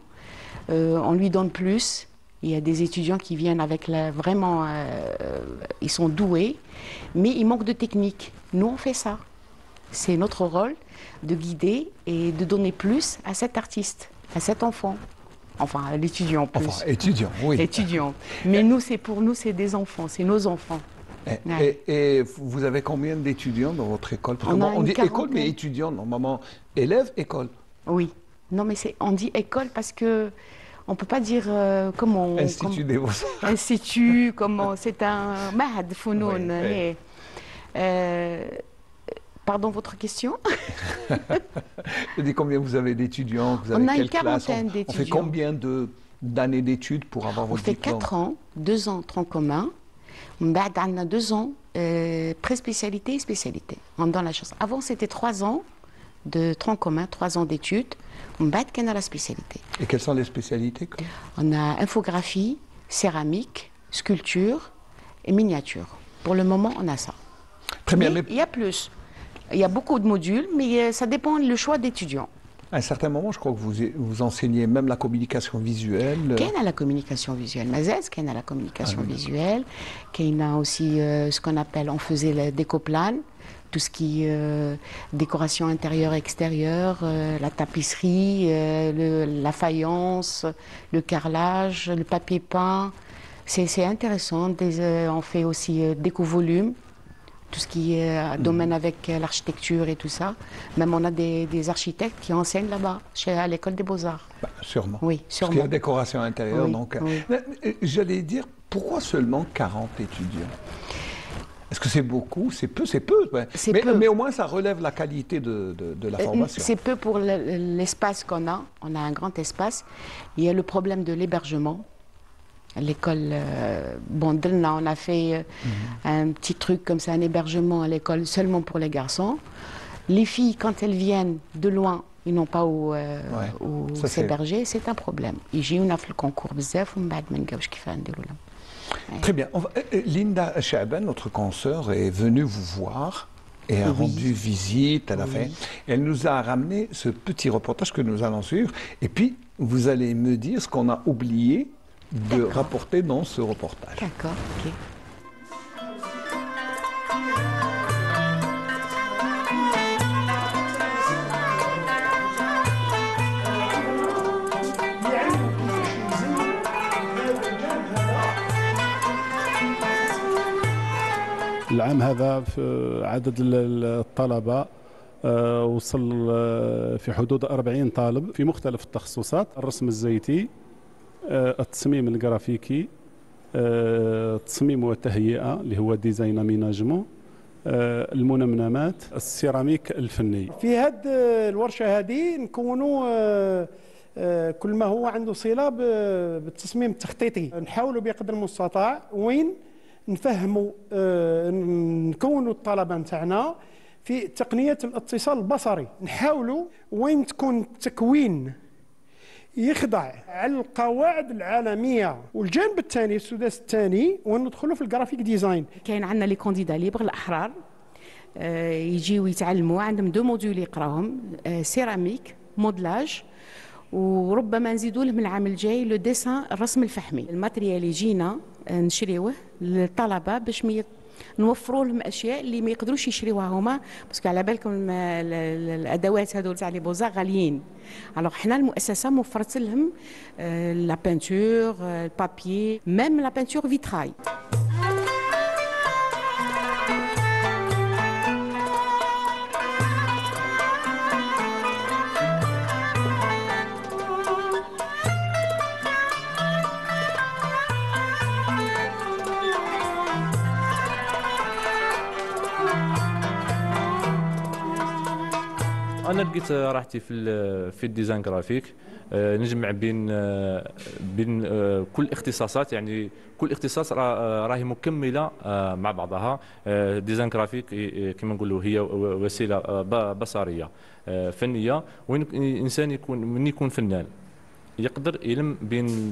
on lui donne plus. Il y a des étudiants qui viennent avec vraiment, ils sont doués, mais ils manquent de technique. Nous, on fait ça. C'est notre rôle de guider et de donner plus à cet artiste, à cet enfant. Enfin, à l'étudiant plus. Enfin, étudiant, oui. Étudiant. Mais nous, pour nous, c'est des enfants, c'est nos enfants. Et vous avez combien d'étudiants dans votre école? Parce que on dit école, mais étudiants, normalement, élèves, école. Oui. Non, mais on dit école parce que on ne peut pas dire comment... Institut des Beaux-Arts. Institut, comment... C'est un... Mahad Founoun. Oui. Pardon, votre question? Je dis combien vous avez d'étudiants? On a une quarantaine d'étudiants. On fait combien d'années d'études pour avoir votre diplôme? On fait 4 ans, 2 ans tronc commun. On a 2 ans pré-spécialité et spécialité. On donne la chance. Avant, c'était 3 ans de tronc commun, 3 ans d'études. On a la spécialité. Et quelles sont les spécialités? On a infographie, céramique, sculpture et miniature. Pour le moment, on a ça. Très bien. Mais il y a plus. Il y a beaucoup de modules, mais ça dépend du choix d'étudiants. À un certain moment, je crois que vous enseignez même la communication visuelle. Qu'il y a la communication visuelle, Mazès, qu'il y a la communication visuelle, qu'il y a aussi ce qu'on appelle, on faisait le décoplane, tout ce qui est décoration intérieure-extérieure, la tapisserie, la faïence, le carrelage, le papier peint. C'est intéressant. On fait aussi déco-volume, tout ce qui est domaine avec l'architecture et tout ça. Même on a des architectes qui enseignent là-bas, à l'école des Beaux-Arts. Bah, sûrement. Oui, sûrement. Parce qu'il y a décoration intérieure. Oui, donc, oui. J'allais dire, pourquoi seulement 40 étudiants? Est-ce que c'est beaucoup? C'est peu, c'est peu. Mais au moins, ça relève la qualité de la formation. C'est peu pour l'espace qu'on a. On a un grand espace. Il y a le problème de l'hébergement. L'école, on a fait un petit truc comme ça, un hébergement à l'école seulement pour les garçons. Les filles, quand elles viennent de loin, ils n'ont pas où s'héberger. C'est un problème. J'ai eu le concours bzaf, Très bien. Linda Chaaban, notre consoeur, est venue vous voir et a rendu visite à la fin. Elle nous a ramené ce petit reportage que nous allons suivre. Et puis, vous allez me dire ce qu'on a oublié de rapporter dans ce reportage. D'accord, ok. العام هذا في عدد الطلبة وصل في حدود 40 طالب في مختلف التخصصات: الرسم الزيتي، التصميم الجرافيكي، التصميم والتهيئة اللي هو ديزاين اميناجمون، المنمنمات، السيراميك الفني. في هذه الورشة هذه نكونوا كل ما هو عنده صلة بالتصميم التخطيطي. نحاولوا بقدر المستطاع وين نفهموا نكونوا الطلبة نتاعنا في تقنية الاتصال البصري. نحاولوا وين تكون التكوين يخضع على القواعد العالمية. والجانب الثاني السداس الثاني وين ندخلوا في الجرافيك ديزاين. كاين عندنا لي كونديدا ليبر الأحرار يجيو يتعلموا، عندهم 2 موديول يقراهم، سيراميك مودلاج، وربما نزيدوا لهم العام الجاي لو ديسان الرسم الفحمي. الماتريال يجينا نشريوه للطلبه باش نوفروا لهم اشياء اللي ما يقدروش يشريوها هما، باسكو على بالكم الادوات هذول تاع لي بوزار غاليين. الوغ حنا المؤسسه موفرت لهم لا بانتور، البابي، ميم لا بانتور فيتراي. انا لقيت راحتي في الديزاين جرافيك، نجمع بين كل الاختصاصات، يعني كل اختصاص راهي مكمله مع بعضها. ديزاين جرافيك كما نقولوا هي وسيله بصريه فنيه، وين الانسان يكون فنان يقدر يلم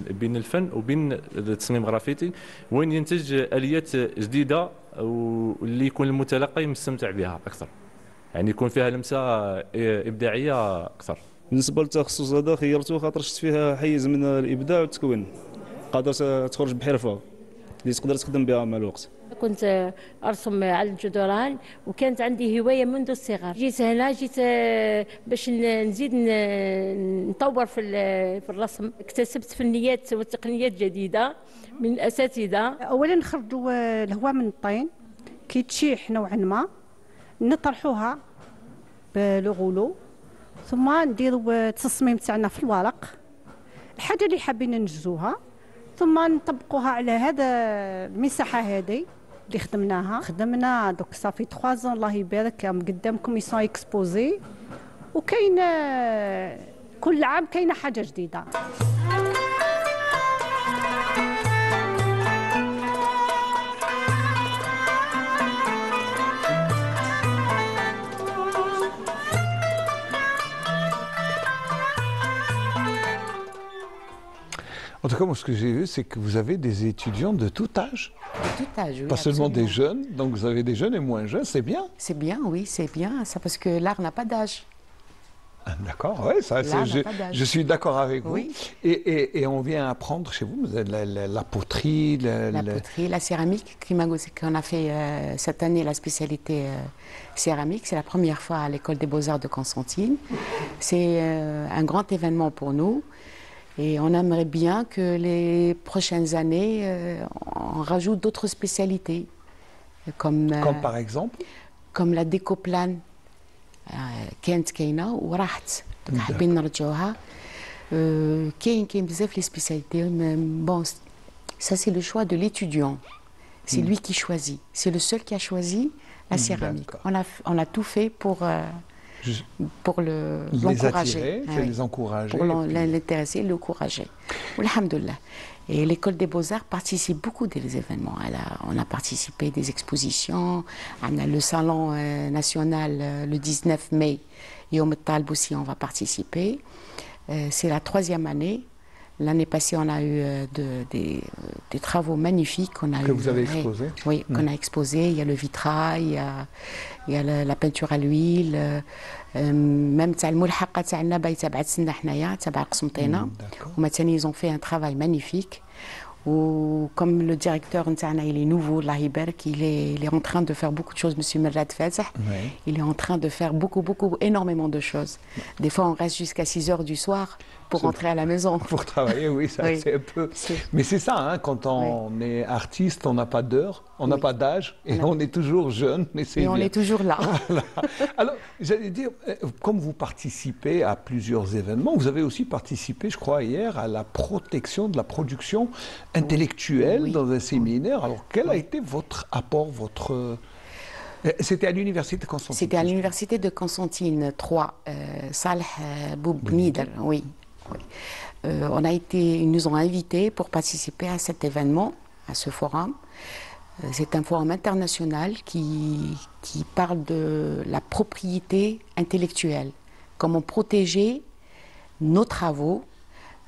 بين الفن وبين التصميم الجرافيكي، وين ينتج اليات جديده واللي يكون المتلقي مستمتع بها اكثر، يعني يكون فيها لمسه ابداعيه اكثر. بالنسبه للتخصص هذا خيرته خاطر شفت فيها حيز من الابداع والتكوين، قادر تخرج بحرفه اللي تقدر تخدم بها مع الوقت. كنت ارسم على الجدران وكانت عندي هوايه منذ الصغر. جيت هنا باش نزيد نطور في الرسم. اكتسبت فنيات وتقنيات جديده من الاساتذه. اولا نخرجوا الهواء من الطين كي تشيح نوعا ما، نطرحوها بالغولو، ثم نديروا التصميم تاعنا في الورق، الحاجه اللي حابين ننجزوها، ثم نطبقوها على هذا المساحه هذه اللي خدمنا دوك صافي 3 الله يبارك قدامكم يسون اكسبوزي، وكاين كل عام كاينه حاجه جديده. En tout cas, moi, ce que j'ai vu, c'est que vous avez des étudiants de tout âge. De tout âge, oui. Pas seulement absolument. des jeunes, donc vous avez des jeunes et moins jeunes, c'est bien. C'est bien, oui, c'est bien, ça, parce que l'art n'a pas d'âge. Ah, d'accord, oui, je suis d'accord avec vous. Oui. Et on vient apprendre chez vous la poterie, poterie, la céramique, qu'on a fait cette année la spécialité céramique. C'est la première fois à l'école des Beaux-Arts de Constantine. C'est un grand événement pour nous. Et on aimerait bien que les prochaines années, on rajoute d'autres spécialités. Comme par exemple comme la décoplane. كانت كاينه وراحت حابين نرجعوها. كاين بزاف لي سبيسياليتي. بون ça c'est le choix de l'étudiant, c'est lui qui choisit, c'est le seul qui a choisi la céramique. On a tout fait pour l'encourager, les encourager, pour l'intéresser, l'encourager. Alhamdoulilah. Et l'école des Beaux-Arts participe beaucoup des événements. On a participé des expositions, on a le salon national le 19 mai, Yom Talb aussi on va participer. C'est la 3e année. L'année passée, on a eu des travaux magnifiques. Que vous avez exposés. Oui, qu'on a exposé. Il y a le vitrail, il y a la peinture à l'huile. Même تاع الملحقة تاعنا باهي تبعتنا حنايا تبع قسنطينة. هما تاني ils ont fait un travail magnifique. Ou comme le directeur il est nouveau, Allah يبارك, il est en train de faire beaucoup de choses, Monsieur Merad Fatah. Il est en train de faire énormément de choses. Des fois, on reste jusqu'à 6 heures du soir pour rentrer à la maison. Pour travailler, oui, ça c'est un peu. Mais c'est ça, hein, quand on est artiste, on n'a pas d'heure, on n'a pas d'âge, et on est toujours jeune. Et on est toujours là. Voilà. Alors, j'allais dire, comme vous participez à plusieurs événements, vous avez aussi participé, je crois, hier, à la protection de la production intellectuelle dans un séminaire. Alors, quel a été votre apport, votre... C'était à l'université de Constantine. C'était à l'université de Constantine 3, Salah Boubnider, oui. Ils nous ont invités pour participer à cet événement, à ce forum. C'est un forum international qui parle de la propriété intellectuelle, comment protéger nos travaux,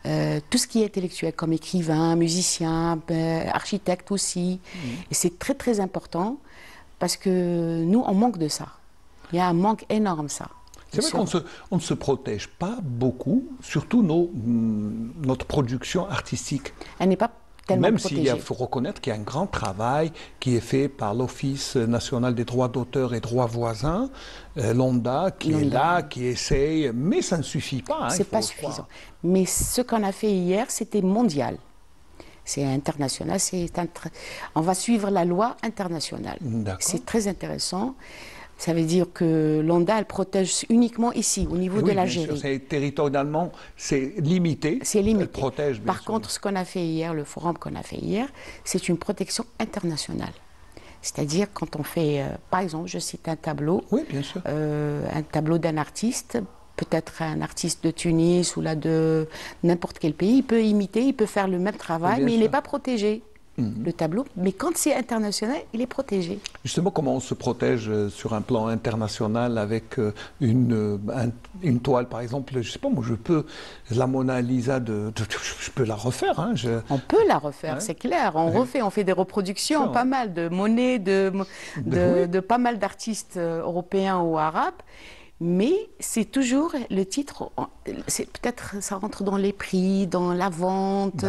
tout ce qui est intellectuel, comme écrivain, musicien, architecte aussi. Et c'est très très important parce que nous, on manque de ça. Il y a un manque énorme, ça. C'est vrai qu'on ne se protège pas beaucoup, surtout notre production artistique. Elle n'est pas tellement protégée. Même s'il faut reconnaître qu'il y a un grand travail qui est fait par l'Office national des droits d'auteur et droits voisins, l'ONDA, qui est là, qui essaye, mais ça ne suffit pas. C'est pas suffisant. Mais ce qu'on a fait hier, c'était mondial. C'est international. On va suivre la loi internationale. C'est très intéressant. Ça veut dire que l'ONDA, elle protège uniquement ici, au niveau de l'Algérie. Territorialement, c'est limité. C'est limité. Elle protège, Par contre, ce qu'on a fait hier, le forum qu'on a fait hier, c'est une protection internationale. C'est-à-dire quand on fait, par exemple, je cite un tableau, un tableau d'un artiste, peut-être un artiste de Tunis ou là de n'importe quel pays, il peut imiter, il peut faire le même travail, mais il n'est pas protégé. Le tableau, mais quand c'est international, il est protégé. Justement, comment on se protège sur un plan international avec une toile, par exemple, je ne sais pas, moi je peux, la Mona Lisa, je peux la refaire. Hein, on peut la refaire, c'est clair, on fait des reproductions, pas mal de Monet, de pas mal d'artistes européens ou arabes, mais c'est toujours le titre, peut-être ça rentre dans les prix, dans la vente,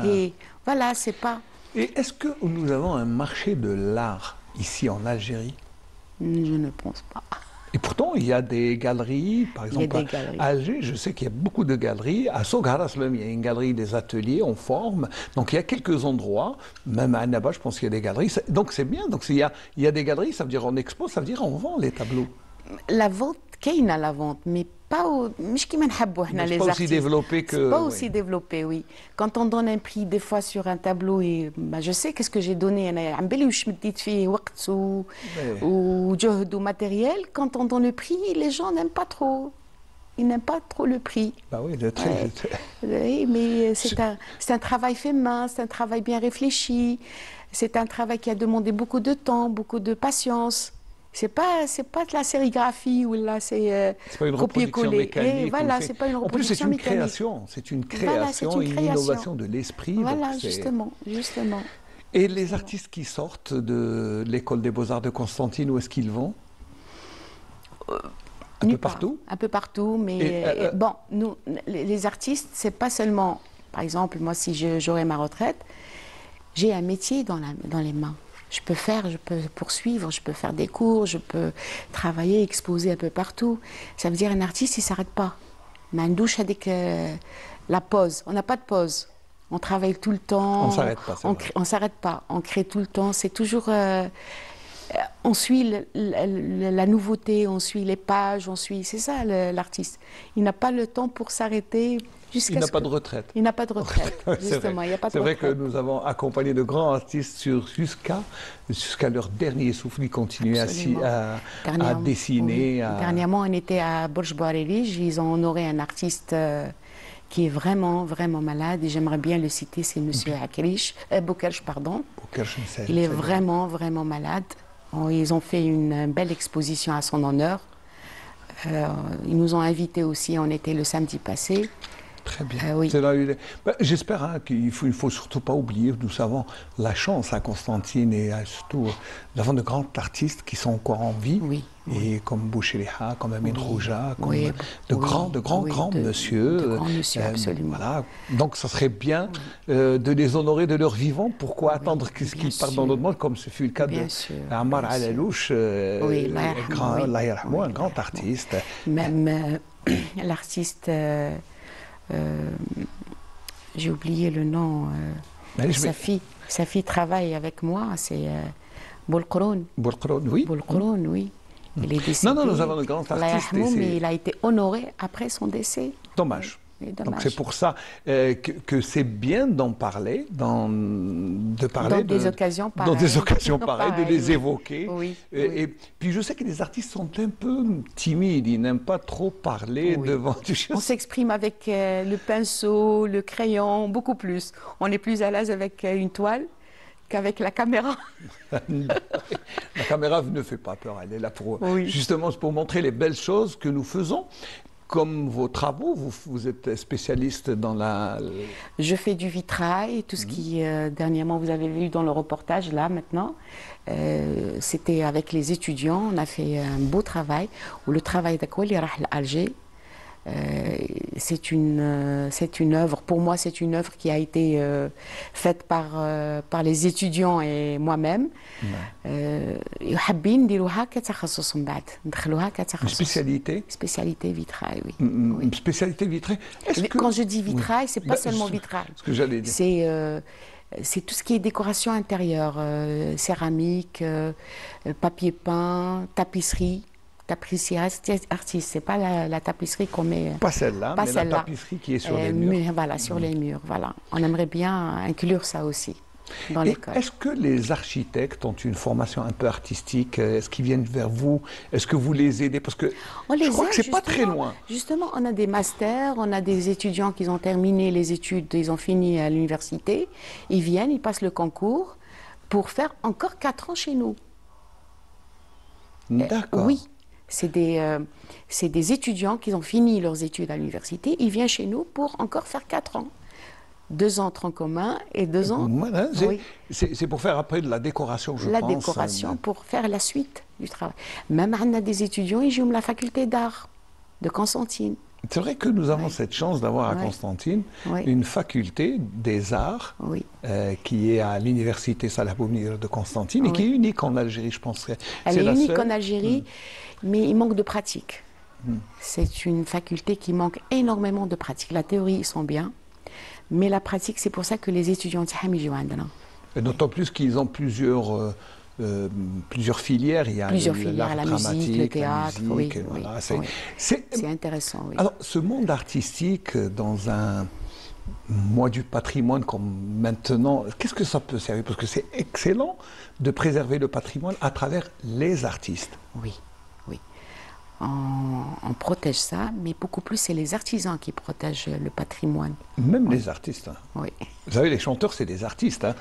et voilà, c'est pas... Et est-ce que nous avons un marché de l'art ici en Algérie? Je ne pense pas. Et pourtant, il y a des galeries, par exemple à Alger, je sais qu'il y a beaucoup de galeries. À Sogharaslem, il y a une galerie des ateliers, on forme. Donc il y a quelques endroits, même à Annaba, je pense qu'il y a des galeries. Donc c'est bien, donc il y a des galeries, ça veut dire on expose, ça veut dire on vend les tableaux. La vente, qu'il y a la vente, mais pas les pas aussi développé que... C'est pas aussi développé, oui. Quand on donne un prix, des fois, sur un tableau, et je sais qu'est-ce que j'ai donné, ou matériel, quand on donne le prix, les gens n'aiment pas trop. Ils n'aiment pas trop le prix. Bah oui, oui, mais c'est un travail fait main, c'est un travail bien réfléchi, c'est un travail qui a demandé beaucoup de temps, beaucoup de patience. C'est pas de la sérigraphie ou là c'est pas une reproduction mécanique. Voilà, c'est pas une reproduction mécanique. C'est une création, une innovation de l'esprit. Voilà, justement. Et les artistes qui sortent de l'école des Beaux-Arts de Constantine, où est-ce qu'ils vont? Un peu partout. Un peu partout, mais bon, nous, les artistes, c'est pas seulement, par exemple, moi, si j'aurais ma retraite, j'ai un métier dans les mains. Je peux poursuivre, je peux faire des cours, je peux travailler, exposer un peu partout. Ça veut dire un artiste, il ne s'arrête pas. Mais un douche avec la pause. On n'a pas de pause. On travaille tout le temps. On ne s'arrête pas, on ne s'arrête pas. On crée tout le temps. C'est toujours... on suit la nouveauté, on suit les pages, c'est ça l'artiste. Il n'a pas le temps pour s'arrêter. Il n'a pas de retraite. Il n'a pas de retraite, justement. Il n'y a pas de retraite. C'est vrai que nous avons accompagné de grands artistes jusqu'à leur dernier souffle. Ils continuaient à dessiner. Oui. Dernièrement, on était à Borj Bouarerij. Ils ont honoré un artiste qui est vraiment, vraiment malade. Et j'aimerais bien le citer, c'est M. Boukerch, pardon. Il est vraiment, vraiment malade. Ils ont fait une belle exposition à son honneur. Ils nous ont invités aussi, on était le samedi passé. Très bien. Oui. J'espère qu'il ne faut surtout pas oublier, nous avons la chance à Constantine et surtout nous avons de grands artistes qui sont encore en vie, et comme Boucheleha, comme Amin Rouja, comme de grands monsieur. De grands monsieur, absolument. Voilà. Donc ça serait bien de les honorer de leur vivant. Pourquoi attendre qu'ils partent dans notre monde, comme ce fut le cas de Ammar Alalouche, un grand artiste. Même l'artiste... j'ai oublié le nom. Sa fille travaille avec moi, c'est Boulkroun. Boulkroun, oui. Boulkroun, oui. Il est décédé. Non, nous avons de grands artistes. Mais il a été honoré après son décès. Dommage. Donc c'est pour ça que c'est bien d'en parler, de parler dans des occasions pareilles. Dans des occasions pareilles, de les évoquer. Oui, et puis je sais que les artistes sont un peu timides, ils n'aiment pas trop parler devant des choses. On s'exprime avec le pinceau, le crayon, beaucoup plus. On est plus à l'aise avec une toile qu'avec la caméra. La caméra ne fait pas peur, elle est là pour justement pour montrer les belles choses que nous faisons. Comme vos travaux, vous êtes spécialiste dans la... Je fais du vitrail, tout ce qui, dernièrement, vous avez vu dans le reportage, là, maintenant, c'était avec les étudiants, on a fait un beau travail, où le travail d'Akwali Rah Alger, c'est une œuvre, pour moi c'est une œuvre qui a été faite par les étudiants et moi-même. Spécialité vitrail, oui. Une spécialité vitrail. Quand je dis vitrail, c'est pas seulement vitrail. Ce que j'allais dire. C'est tout ce qui est décoration intérieure, céramique, papier peint, tapisserie. Tapisserie artiste, c'est pas la tapisserie qu'on met. Pas celle-là, mais la tapisserie qui est sur les murs. Voilà, sur les murs. Voilà. On aimerait bien inclure ça aussi dans l'école. Est-ce que les architectes ont une formation un peu artistique? Est-ce qu'ils viennent vers vous? Est-ce que vous les aidez? Parce que je crois que c'est pas très loin. Justement, on a des masters, on a des étudiants qui ont terminé les études, ils ont fini à l'université. Ils viennent, ils passent le concours pour faire encore 4 ans chez nous. D'accord. Oui. C'est des étudiants qui ont fini leurs études à l'université. Ils viennent chez nous pour encore faire 4 ans. 2 ans tronc commun et 2 ans... Voilà, c'est pour faire après de la décoration, je pense. La décoration, pour faire la suite du travail. Même on a des étudiants, ils jouent la faculté d'art de Constantine. C'est vrai que nous avons cette chance d'avoir à Constantine une faculté des arts qui est à l'université Salah Boumnir de Constantine et qui est unique en Algérie, je pense. Elle est unique en Algérie, mais il manque de pratique. C'est une faculté qui manque énormément de pratique. La théorie, ils sont bien, mais la pratique, c'est pour ça que les étudiants de jouent maintenant. D'autant plus qu'ils ont plusieurs filières. Il y a la musique, le théâtre, voilà, c'est intéressant. Oui. Alors, ce monde artistique, dans un mois du patrimoine comme maintenant, qu'est-ce que ça peut servir? Parce que c'est excellent de préserver le patrimoine à travers les artistes. Oui, oui. On protège ça, mais beaucoup plus, c'est les artisans qui protègent le patrimoine. Même les artistes. Hein. Oui. Vous savez, les chanteurs, c'est des artistes. Hein.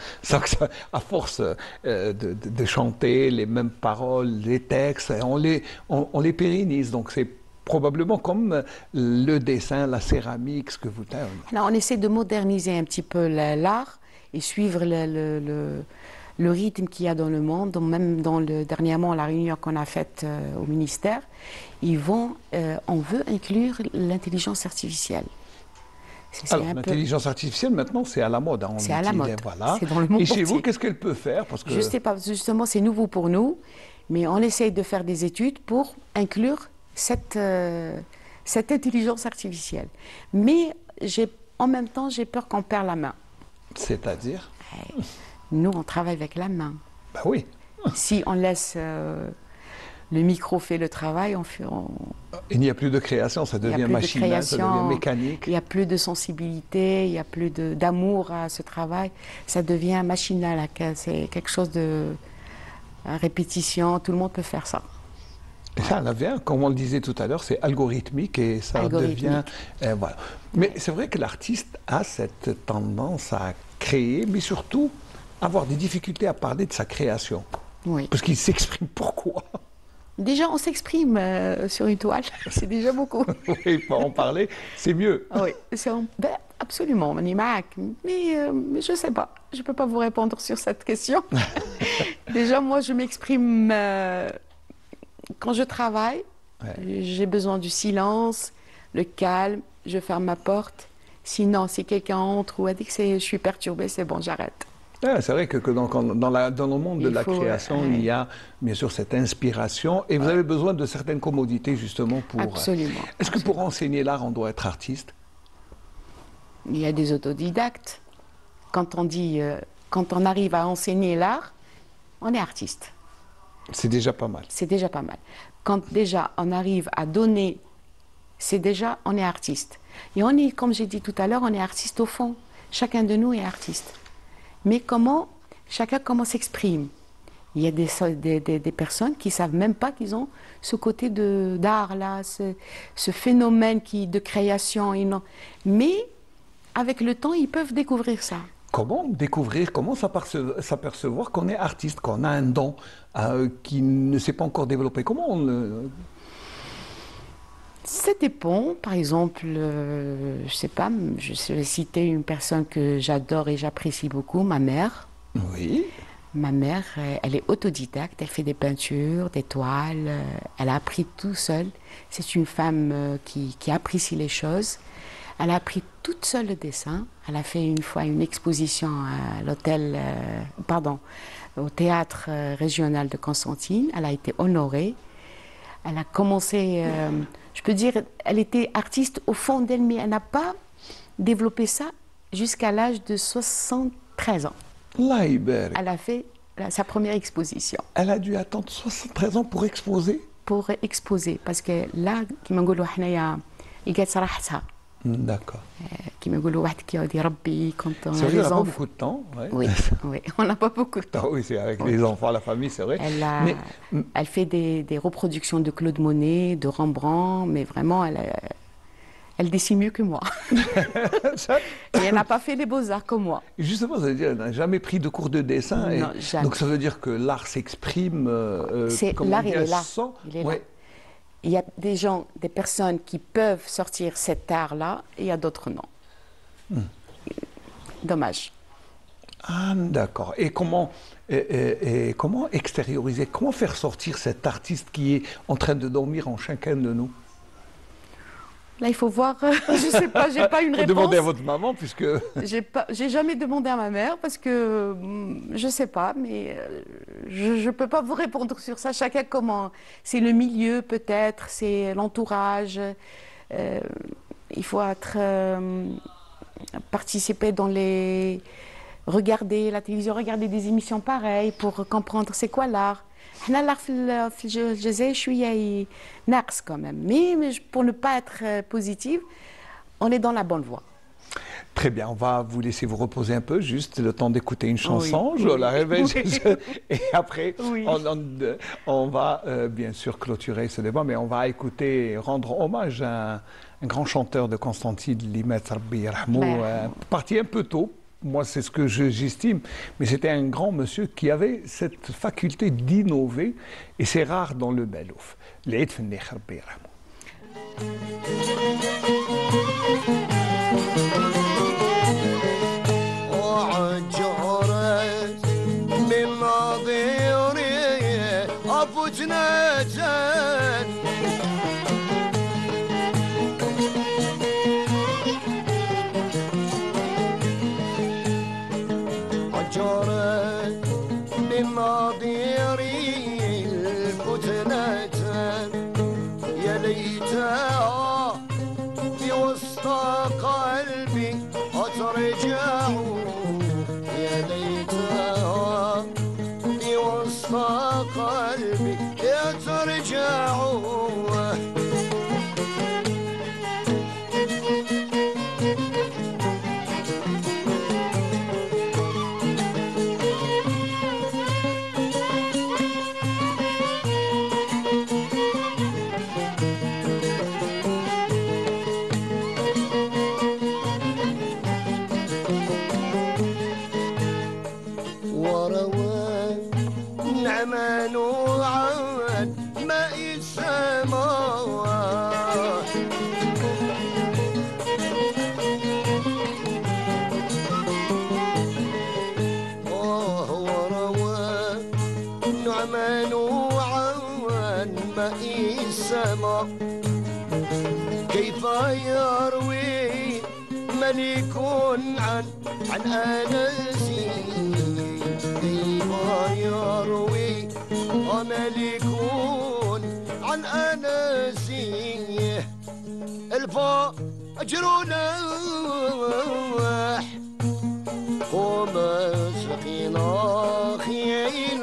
À force de chanter les mêmes paroles, les textes, on les pérennise. Donc, c'est probablement comme le dessin, la céramique, ce que vous... Alors, on essaie de moderniser un petit peu l'art et suivre le rythme qu'il y a dans le monde. Donc, même dernièrement, la réunion qu'on a faite au ministère, on veut inclure l'intelligence artificielle. Alors, l'intelligence artificielle, maintenant, c'est à la mode. Hein, c'est à la mode. Voilà. C'est dans le monde et chez vous, qu'est-ce qu'elle peut faire? Parce que... Je sais pas, justement, c'est nouveau pour nous, mais on essaye de faire des études pour inclure cette intelligence artificielle. Mais en même temps, j'ai peur qu'on perde la main. C'est-à-dire? Nous, on travaille avec la main. Ben oui. Si on laisse le micro fait le travail, il n'y a plus de création, ça devient machinal, ça devient mécanique. Il n'y a plus de sensibilité, il n'y a plus d'amour à ce travail. Ça devient machinal, c'est quelque chose de répétition, tout le monde peut faire ça. Et ça vient, comme on le disait tout à l'heure, c'est algorithmique et ça devient... voilà. Mais c'est vrai que l'artiste a cette tendance à créer, mais surtout avoir des difficultés à parler de sa création. Oui. Parce qu'il s'exprime pourquoi? Déjà, on s'exprime sur une toile, c'est déjà beaucoup. Oui, pour en parler, c'est mieux. Oui, absolument, mais je ne sais pas, je ne peux pas vous répondre sur cette question. Déjà, moi, je m'exprime quand je travaille, j'ai besoin du silence, le calme, je ferme ma porte. Sinon, si quelqu'un entre ou a dit que je suis perturbée, c'est bon, j'arrête. C'est vrai que dans le monde de la création, il y a bien sûr cette inspiration et vous avez besoin de certaines commodités justement pour... Absolument. Est-ce que pour enseigner l'art, on doit être artiste? Il y a des autodidactes. Quand on arrive à enseigner l'art, on est artiste. C'est déjà pas mal. C'est déjà pas mal. Quand déjà on arrive à donner c'est déjà, on est artiste. Et on est, comme j'ai dit tout à l'heure, on est artiste au fond. Chacun de nous est artiste. Mais chacun comment s'exprime. Il y a des personnes qui ne savent même pas qu'ils ont ce côté d'art là, ce phénomène de création. Mais avec le temps, ils peuvent découvrir ça. Comment découvrir, comment s'apercevoir qu'on est artiste, qu'on a un don qui ne s'est pas encore développé? Comment on le... Ça dépend. Par exemple, je ne sais pas, je vais citer une personne que j'adore et j'apprécie beaucoup, ma mère. Oui. Ma mère, elle est autodidacte, elle fait des peintures, des toiles, elle a appris tout seule. C'est une femme qui apprécie les choses. Elle a appris toute seule le dessin. Elle a fait une fois une exposition à au théâtre régional de Constantine. Elle a été honorée. Elle a commencé, je peux dire, elle était artiste au fond d'elle, mais elle n'a pas développé ça jusqu'à l'âge de 73 ans. Elle a fait sa première exposition. Elle a dû attendre 73 ans pour exposer? Pour exposer, parce que là, كيما نقولوا حنايا لقات راحتها. D'accord. كيما نقولوا واحد كيعود يربي quand on C'est vrai, on n'a pas beaucoup de temps. Oui, oui, on n'a pas beaucoup de temps. Oui, c'est avec les enfants, la famille, c'est vrai. Elle fait des reproductions de Claude Monet, de Rembrandt, mais vraiment, elle dessine mieux que moi. Et elle n'a pas fait les beaux-arts comme moi. Justement, ça veut dire qu'elle n'a jamais pris de cours de dessin. Non, jamais. Donc ça veut dire que l'art s'exprime. L'art, il est là. Il est là. Ouais. Il y a des personnes qui peuvent sortir cet art-là, et il y a d'autres non. Dommage. Ah, d'accord. Et comment extérioriser, comment faire sortir cet artiste qui est en train de dormir en chacun de nous? Là, il faut voir, je ne sais pas, je n'ai pas une réponse. Demandez à votre maman, puisque... J'ai jamais demandé à ma mère, parce que je ne sais pas, mais je ne peux pas vous répondre sur ça. Chacun comment. C'est le milieu, peut-être, c'est l'entourage. Il faut participer dans regarder la télévision, regarder des émissions pareilles pour comprendre c'est quoi l'art. حنا الأخ في الجزائر شوية ناقص quand même, mais pour ne pas être positive, on est dans la bonne voie. Très bien, on va vous laisser vous reposer un peu, juste le temps d'écouter une chanson, oui. Je la réveille, et après oui. on va bien sûr clôturer ce débat, mais on va écouter, rendre hommage à un grand chanteur de Constantine, Limet Rabbi Yarhamou, parti un peu tôt. Moi, c'est ce que j'estime, mais c'était un grand monsieur qui avait cette faculté d'innover, et c'est rare dans le Belouf. L'Eid Fenneikh Rabbi Yarhamou. كيف يروي ملك عن أنسي كيف يروي ملك عن أنسي الفجر ناح قوم سقينا خيل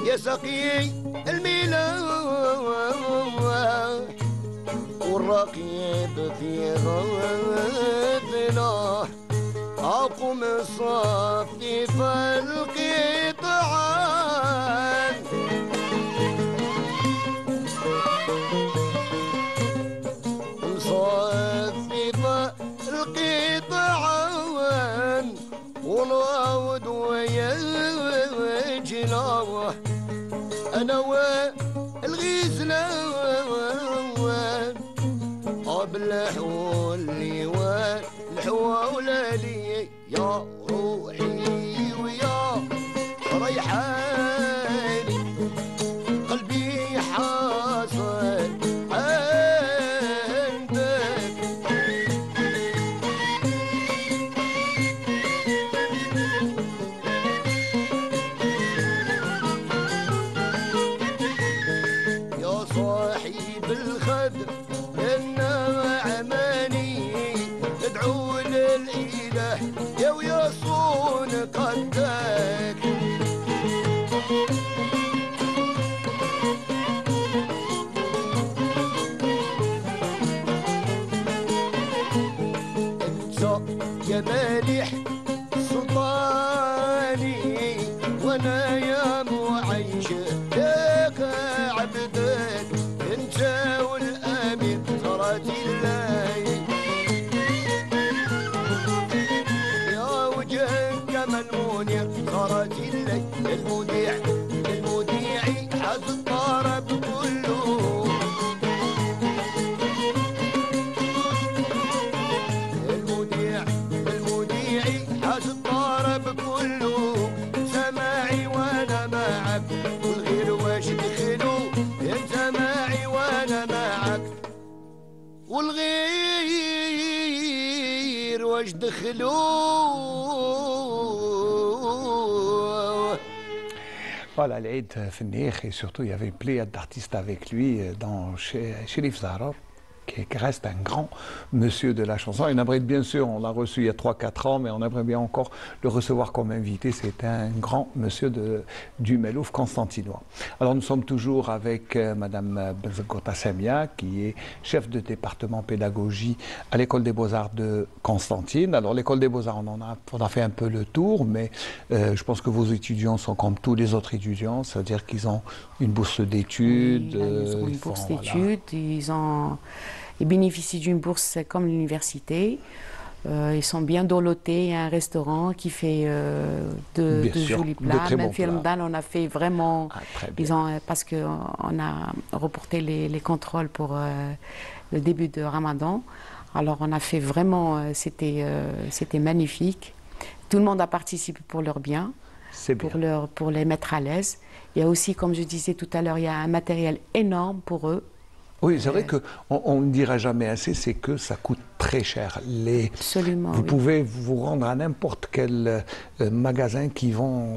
يا سقي الميلاد والرقيب في غدنا أقوم صافي فالقطعان صافي فالقطعان والعود ويجنا أنا والغزلان بالحولي والحولالي يا روحي ويا ريحاني قلبي حاصل عندك يا صاحب الخد ادعو للإله يا ويصون قدك انت يا مالح سلطاني وانا يا معيش لك عبدك انت والامين ترى الله خرج المذيع حد الطرب كله المذيع حد الطرب كله سماعي وانا معك والغير واش دخلوا انت معي وانا معك والغير واش دخلوا. Voilà, l'Aïd Fenech, et surtout il y avait une pléiade d'artistes avec lui chez Chérif Zahrar, qui reste un grand monsieur de la chanson. Et on aimerait bien sûr, on l'a reçu il y a 3-4 ans, mais on aimerait bien encore le recevoir comme invité. C'est un grand monsieur du Melouf constantinois. Alors nous sommes toujours avec Madame Benzegota Semia, qui est chef de département pédagogie à l'École des Beaux-Arts de Constantine. Alors l'École des Beaux-Arts, on a fait un peu le tour, mais je pense que vos étudiants sont comme tous les autres étudiants, c'est-à-dire qu'ils ont une bourse d'études. Oui, ils ont une bourse d'études, ils bénéficient d'une bourse comme l'université. Ils sont bien dolotés. Il y a un restaurant qui fait de jolis plats. Même Firmdan, on a fait vraiment. Parce qu'on a reporté les contrôles pour le début de Ramadan. Alors on a fait vraiment. C'était magnifique. Tout le monde a participé pour leur bien. Pour les mettre à l'aise. Il y a aussi, comme je disais tout à l'heure, il y a un matériel énorme pour eux. Oui, c'est vrai qu'on ne dira jamais assez, c'est que ça coûte très cher. Absolument. Vous pouvez vous rendre à n'importe quel magasin qui vend.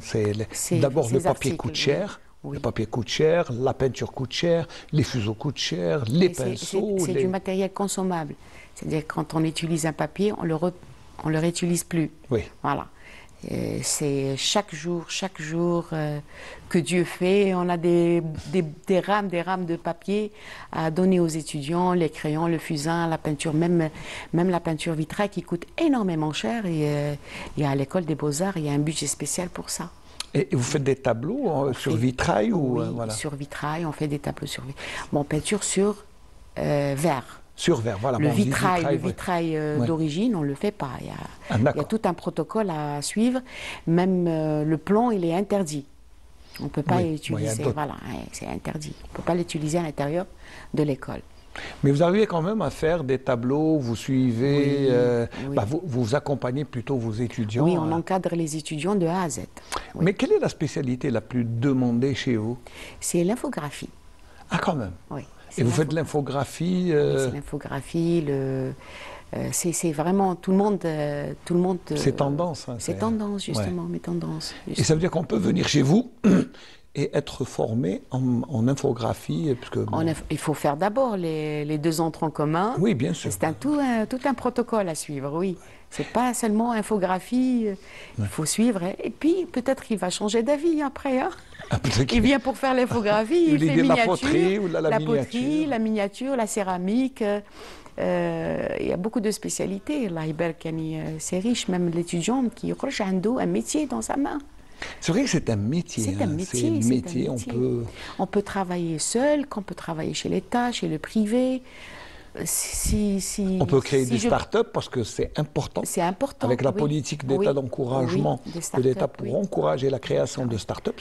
D'abord, le papier coûte cher. Oui. Le papier coûte cher, la peinture coûte cher, les fuseaux coûtent cher, les pinceaux. C'est du matériel consommable. C'est-à-dire quand on utilise un papier, on le réutilise plus. Oui. Voilà. C'est chaque jour que Dieu fait. On a des rames de papier à donner aux étudiants, les crayons, le fusain, la peinture, même la peinture vitrail qui coûte énormément cher. Et à l'École des Beaux-Arts, il y a un budget spécial pour ça. Et vous faites des tableaux sur vitrail ou voilà. Sur vitrail, on fait des tableaux sur peinture sur verre. Sur verre, voilà. Le vitrail d'origine, on ne le fait pas. Il y a tout un protocole à suivre. Même le plomb, il est interdit. On ne peut pas l'utiliser. Voilà, c'est interdit. On ne peut pas l'utiliser à l'intérieur de l'école. Mais vous arrivez quand même à faire des tableaux, vous suivez, vous accompagnez plutôt vos étudiants. Oui, on encadre les étudiants de A à Z. Oui. Mais quelle est la spécialité la plus demandée chez vous? C'est l'infographie. Ah, quand même. Oui. Et vous faites de l'infographie Oui, c'est l'infographie, c'est vraiment tout le monde. C'est tendance. Hein, c'est tendance, justement, mes tendances. Et ça veut dire qu'on peut venir chez vous et être formé en infographie il faut faire d'abord les 2 entrants communs. Oui, bien sûr. C'est tout un protocole à suivre, oui. C'est pas seulement infographie, il faut suivre. Et puis, peut-être qu'il va changer d'avis après. Hein. Il vient pour faire l'infographie, il fait la miniature, poterie ou la miniature. poterie, la miniature, la céramique. Il y a beaucoup de spécialités. Allah يبارك يعني c'est riche, même l'étudiant qui يخرج عنده un métier dans sa main. C'est vrai que c'est un métier. C'est un métier. C'est un métier. On peut travailler seul, qu'on peut travailler chez l'État, chez le privé. On peut créer des start-up parce que c'est important. C'est important. Avec la politique d'État d'encouragement de l'État pour encourager la création de start-up,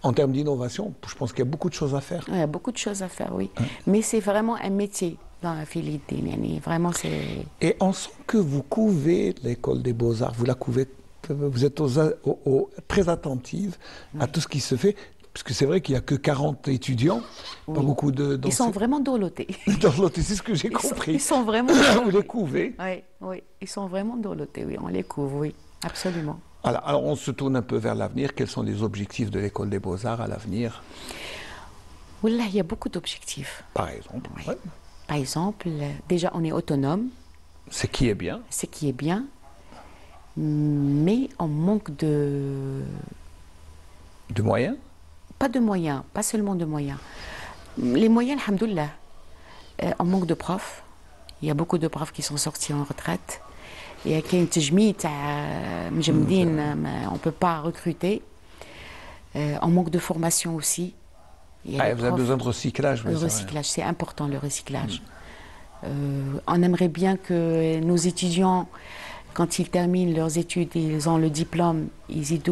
en termes d'innovation, je pense qu'il y a beaucoup de choses à faire. Il y a beaucoup de choses à faire, oui. Mais c'est vraiment un métier dans la filière. Vraiment, c'est. Et on sent que vous couvez l'école des beaux-arts, vous la couvez, vous êtes très attentive à tout ce qui se fait. Parce que c'est vrai qu'il n'y a que 40 étudiants, pas beaucoup de... Ils sont vraiment dorlotés. Dorlotés, c'est ce que j'ai compris. Ils sont vraiment... Vous les couvez. Oui, ils sont vraiment dorlotés, oui, on les couvre, oui, absolument. Alors on se tourne un peu vers l'avenir. Quels sont les objectifs de l'école des beaux-arts à l'avenir? Wallah, il y a beaucoup d'objectifs. Par exemple oui. Par exemple, déjà on est autonome. Ce qui est bien. Ce qui est bien. Mais on manque de... De moyens? Pas de moyens, pas seulement de moyens. Les moyens, alhamdoulilah, on manque de profs. Il y a beaucoup de profs qui sont sortis en retraite. Il y a qu'un tejmit, on ne peut pas recruter. On manque de formation aussi. Vous avez besoin de recyclage. Le recyclage, c'est important, le recyclage. On aimerait bien que nos étudiants, quand ils terminent leurs études, ils ont le diplôme, ils aient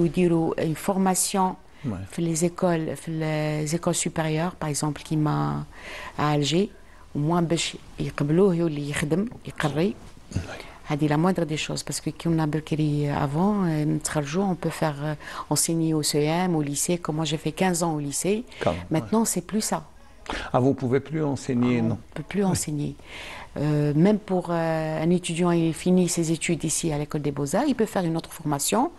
une formation. Les écoles supérieures, par exemple, qui m'a à Alger, au moins باش يقبلوه يولي يخدم يقري. هذه la moindre des choses parce que كنا بالكري avant نتخرجوا on peut faire enseigner au CEM, au lycée, comme moi j'ai fait 15 ans au lycée. Maintenant c'est plus ça. Ah, vous ne pouvez plus enseigner, non? On ne peut plus enseigner. Même pour un étudiant, il finit ses études ici à l'école des Beaux-Arts, il peut faire une autre formation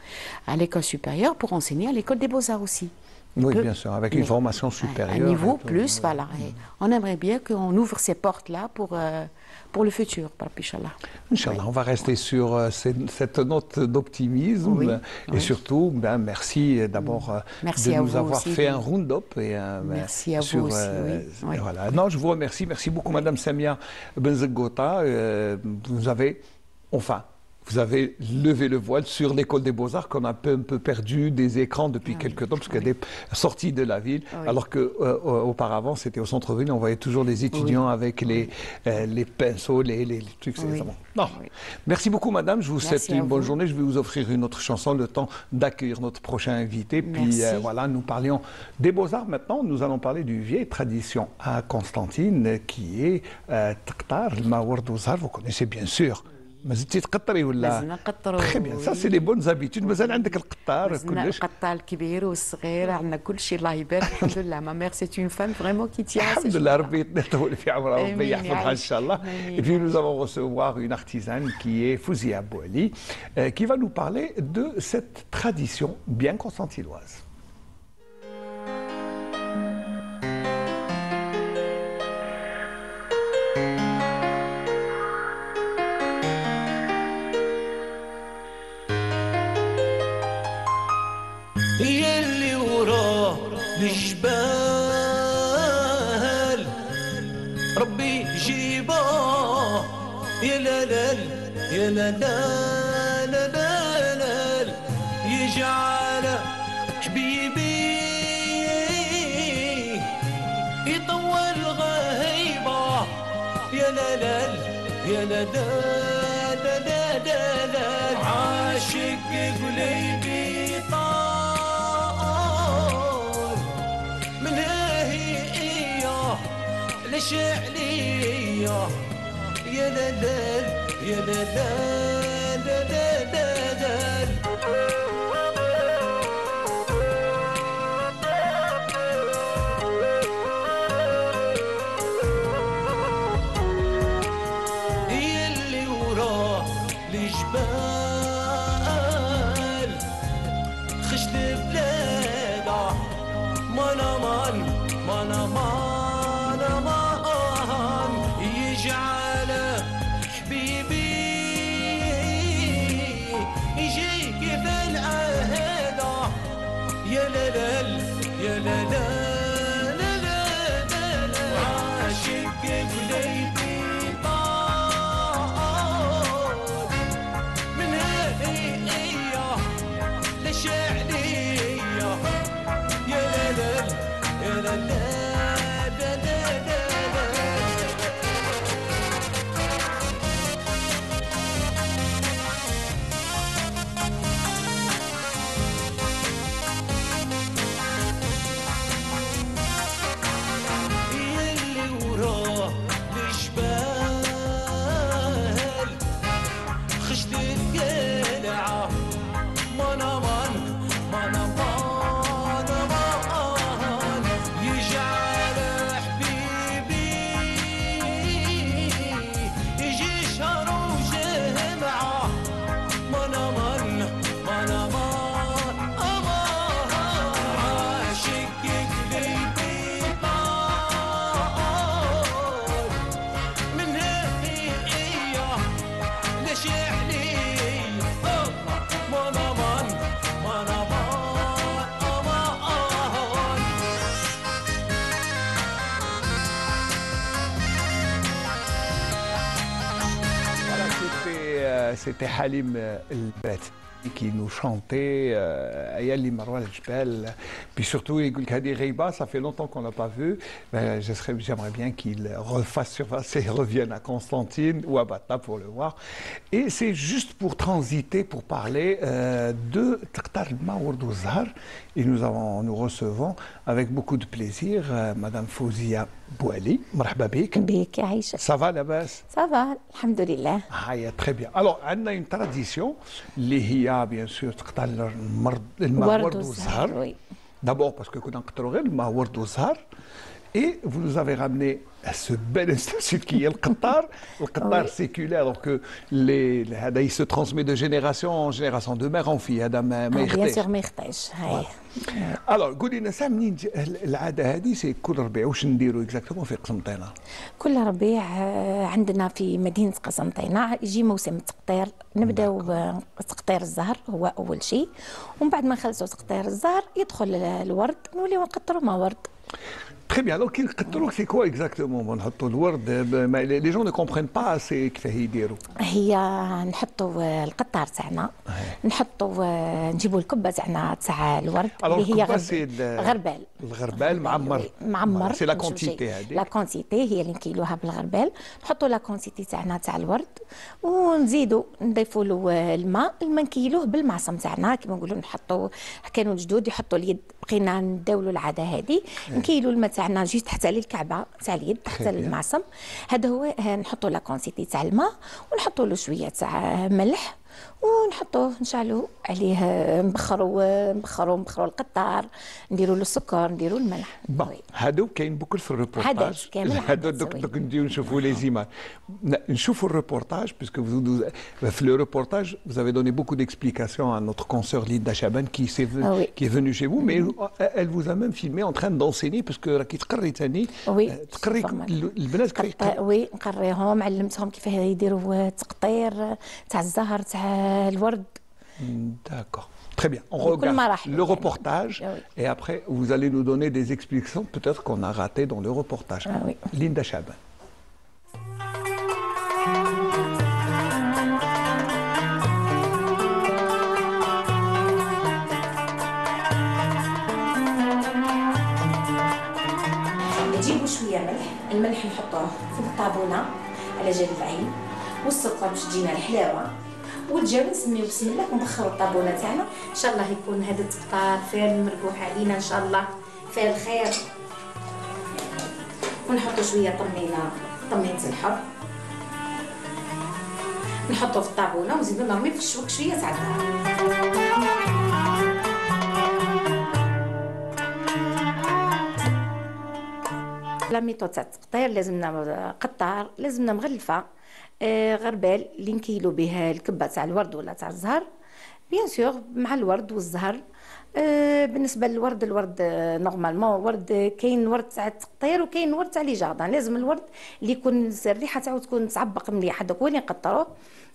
à l'école supérieure pour enseigner à l'école des Beaux-Arts aussi. Oui, bien sûr, avec une formation supérieure. Un niveau plus, voilà. Et on aimerait bien qu'on ouvre ces portes-là pour le futur, Inch'Allah. Inch'Allah, on va rester sur cette note d'optimisme et surtout, merci d'abord de nous avoir fait un round-up. Merci à vous aussi. Voilà. Non, je vous remercie. Merci beaucoup, Madame Samia Benzeghota. Vous avez levé le voile sur l'école des Beaux-Arts qu'on a un peu perdu des écrans depuis quelques temps, parce qu'elle est sortie de la ville, alors qu'auparavant, c'était au centre-ville, on voyait toujours les étudiants avec les pinceaux, les trucs. Non. Merci beaucoup, madame. Je vous souhaite une bonne journée. Je vais vous offrir une autre chanson, le temps d'accueillir notre prochain invité. Puis voilà, nous parlions des Beaux-Arts maintenant. Nous allons parler d'une vieille tradition à Constantine qui est Taqtar, le Mawar Douzar. Vous connaissez bien sûr. مازلتي تقطري ولا؟ تري بيان سا سي لي بون زابيتود. مازال عندك القطار كلش؟ القطار الكبير والصغير، عندنا كل شيء الله يبارك. الحمد لله. ما مير سي اون فام فريمون كي تيان. الحمد لله، ربي يطول في عمرها وربي يحفظها ان شاء الله. Et puis nous allons recevoir une artisane qui est Fouzia Bouali, qui va nous parler de cette tradition bien constantinoise. يلي وراه الجبال ربي جيباه يا لالال يا لالال لالال يجعل حبيبي يطول غهيبه يا لالال يا لالال لالال عاشق قلبي شعلية يا لالال يا لالال لالال يلي وراه الجبال خشت بلاده مانا مان مانا مان يجعل حبيبي يجي كيف العهدة يا لالال c'était Halim El-Bat qui nous chantait Ayali Marwa al-Jbal. Puis surtout, Hadi Reiba, ça fait longtemps qu'on n'a pas vu. J'aimerais bien qu'il refasse surface et revienne à Constantine ou à Batna pour le voir. Et c'est juste pour transiter, pour parler de Taqtar al-Maourd Zahar. Et nous recevons avec beaucoup de plaisir Madame Fouzia Bouali. Marhaba bik. Bik, Aïcha. Ça va la base? Ça va, alhamdoulilah. Ah, très bien. Alors, on a une tradition, l'Ihya, bien sûr, Taqtar al-Maourd Zahar. D'abord parce que nous avons le Maourd Zahar. Et vous nous avez ramené à ce bel institut qui est le Qatar séculaire, donc il se transmet de génération en génération, de mère en fille. Bien sûr, ما يخطيش. Alors, قولي لنا ساعة منين العادة هذه سي كل ربيع واش نديروا اكزاكتومون في قسنطينة؟ كل ربيع عندنا في مدينة قسنطينة يجي موسم التقطير، نبداو بتقطير الزهر هو أول شيء، ومن بعد ما نخلصوا تقطير الزهر يدخل الورد نوليو نقطروا ما ورد. Très bien. Alors, c'est quoi exactement? Les gens ne comprennent pas assez كيفاه يديروا. هي نحطوا القطار تاعنا، نجيبوا الكبة تاعنا تاع الورد اللي هي غربال. الغربال معمر. سي لا كونتيتي هذه. لا كونتيتي هي اللي نكيلوها بالغربال، نحطوا لا كونتيتي تاعنا تاع الورد ونزيدوا نضيفوا له الماء نكيلوه بالمعصم تاعنا كيما نقولوا نحطوا كانوا الجدود يحطوا اليد، بقينا نداولوا العاده هذه نكيلوا الماء تاعنا جيت حتى للكعبه تاع اليد حتى المعصم. هذا هو نحطوا لا كونتيتي تاع الماء ونحطوا له شويه تاع ملح ونحطوه نشعلوا عليه نبخروا القطار، نديروا له السكر، نديروا الملح. هادو كاين بكل في الريبورتاج. هادو دوك نديو نشوفوا لي زيماج. نشوفوا الريبورتاج puisque في le reportage vous avez donné beaucoup d'explications à notre consoeur Linda Chaban qui est venue chez vous, mais elle vous a même filmé en train d'enseigner parce que راكي تقري ثاني تقري البنات. وي نقريهم، علمتهم كيف يديروا التقطير تاع الزهر تاع الورد. D'accord. Très bien. On regarde le reportage et après vous allez nous donner des explications peut-être qu'on a raté dans le reportage. Linda Chaban. نجيبوا شويه ملح، الملح نحطوه في الطابونه على جال العين، والسكر باش تجينا الحلاوه، والجو نسميو بسم الله ونبخروا الطابونه تاعنا. ان شاء الله يكون هذا التقطار فير مربوح علينا ان شاء الله فيه الخير. ونحطوا شويه طمينه الحر نحطوه في الطابونه ونزيدو نرميه في الشوك شويه تاع الدار. لا ميثود تاع التقطير لازمنا قطار، لازمنا مغلفه غربال اللي نكيلو بها الكبه تاع الورد ولا تاع الزهر بيان سور مع الورد والزهر. بالنسبه للورد، الورد نورمالمون ورد كاين ورد تاع التقطير وكاين ورد تاع لي جاردان، لازم الورد اللي يكون الريحه تاعو تكون تعبق مليح هذاك هو اللي نقطروه.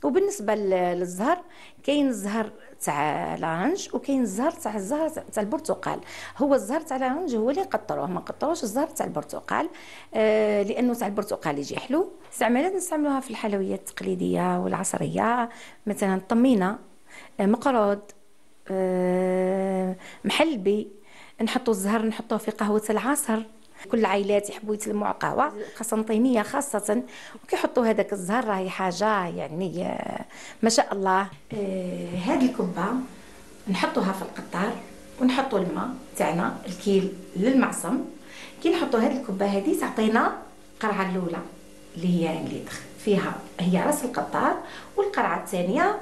وبالنسبه للزهر كاين الزهر تاع لارنج وكاين الزهر تاع البرتقال. هو الزهر تاع لارنج هو اللي نقطروه، ما نقطروش الزهر تاع البرتقال لانه تاع البرتقال يجي حلو. استعمالات نستعملوها في الحلويات التقليديه والعصريه، مثلا طمينه، مقرود، محلبي. نحطوا الزهر نحطوه في قهوه العصر، كل العائلات يحبوا يتلموا على قهوه قسنطينيه خاصه، وكيحطوا هذاك الزهر راهي حاجه يعني ما شاء الله. هذه الكبه نحطوها في القطار ونحطوا الماء تاعنا الكيل للمعصم. كي نحطوا هذه الكبه هذه تعطينا القرعه الاولى اللي فيها هي راس القطار، والقرعه الثانيه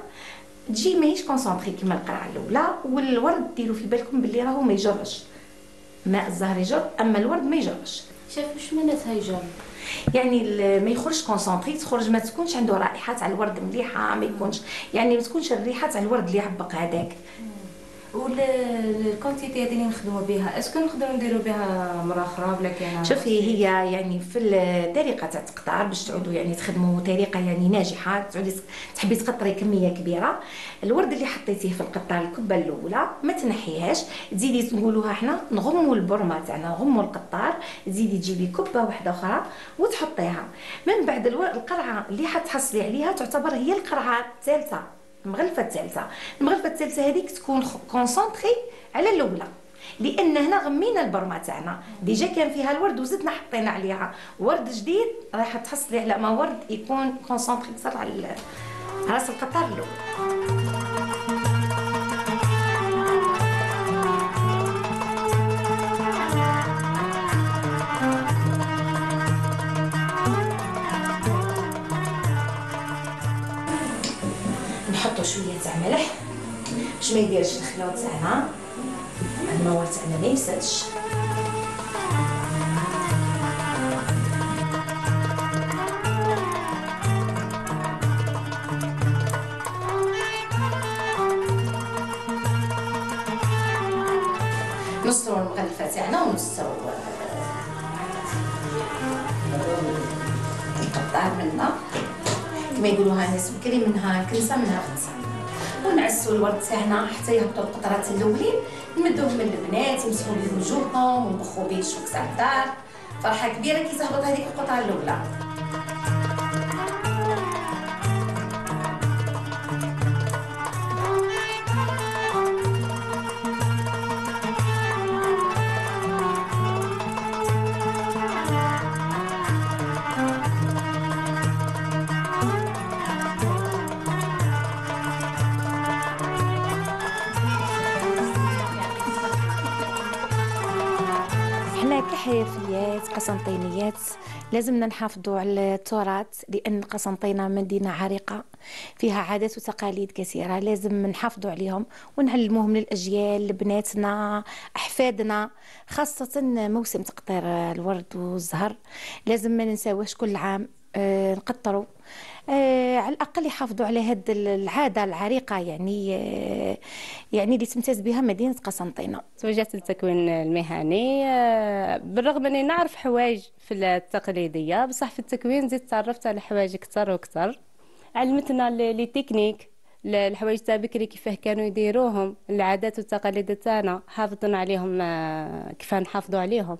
تجي ماهيش كونسونطري كيما القرعه الاولى. والورد ديروا في بالكم باللي راهو ما يجرش، ماء الزهر يجر اما الورد ما يجرش. شاف واش معناتها يجر؟ يعني ما يخرجش كونسونطري، تخرج ما تكونش عنده رائحه تاع الورد مليحه، ما يكونش يعني ما تكونش الريحه تاع الورد اللي يعبق هذاك. والكونتيتي اللي نخدموا بها اسكو نقدروا نديروا بها مره اخرى بلا كان؟ شوفي هي يعني في الطريقه تاع التقطار باش تعودوا يعني تخدموا طريقه يعني ناجحه، تعودي تحبي تقطري كميه كبيره. الورد اللي حطيتيه في القطار الكبه الاولى ما تنحيهاش، تزيدي نقولوها احنا نغموا البرمه تاعنا، نغموا القطار، تزيدي تجيبي كبه واحده اخرى وتحطيها. من بعد القرعه اللي حتحصلي عليها تعتبر هي القرعه الثالثه، المغلفه الثالثه. المغلفه الثالثه هذيك تكون كونسونطري على الاولى، لان هنا غمينا البرمه تاعنا ديجا كان فيها الورد وزدنا حطينا عليها ورد جديد، راح تحصلي على ما ورد يكون كونسونطري اكثر على راس القطار الاول. نحطوا شويه تاع ملح باش ما يديرش الخلوط تاعنا، الموال تاعنا ما يفسدش. نصروا المغلفه تاعنا ونصروا القطار منا كما يقولوها الناس بكري، منها كنسه منها خنسه. ونعسوا الورد تاعنا حتى يهبطوا القطرات الاولين، نمدوهم من البنات يمسحوا بهم وجوههم ونبخوا به الشوك تاع الدار. فرحه كبيره كي تهبط هذيك القطره الاولى. كحيفيات قسنطينيات لازمنا نحافظوا على التراث، لأن قسنطينة مدينة عريقة فيها عادات وتقاليد كثيرة، لازم نحافظوا عليهم ونعلموهم للأجيال، لبناتنا أحفادنا، خاصة موسم تقطير الورد والزهر لازم ما ننساوش كل عام نقطروا، على الأقل يحافظوا على هذه العادة العريقة يعني اللي تمتاز بها مدينة قسنطينة. توجهت للتكوين المهني بالرغم أني نعرف حوايج في التقليدية، بصح في التكوين زدت تعرفت على حوايج أكثر وأكثر. علمتنا لي تكنيك الحوايج تاع بكري كيفاه كانوا يديروهم، العادات والتقاليد تاعنا حافظنا عليهم كيفاه نحافظوا عليهم.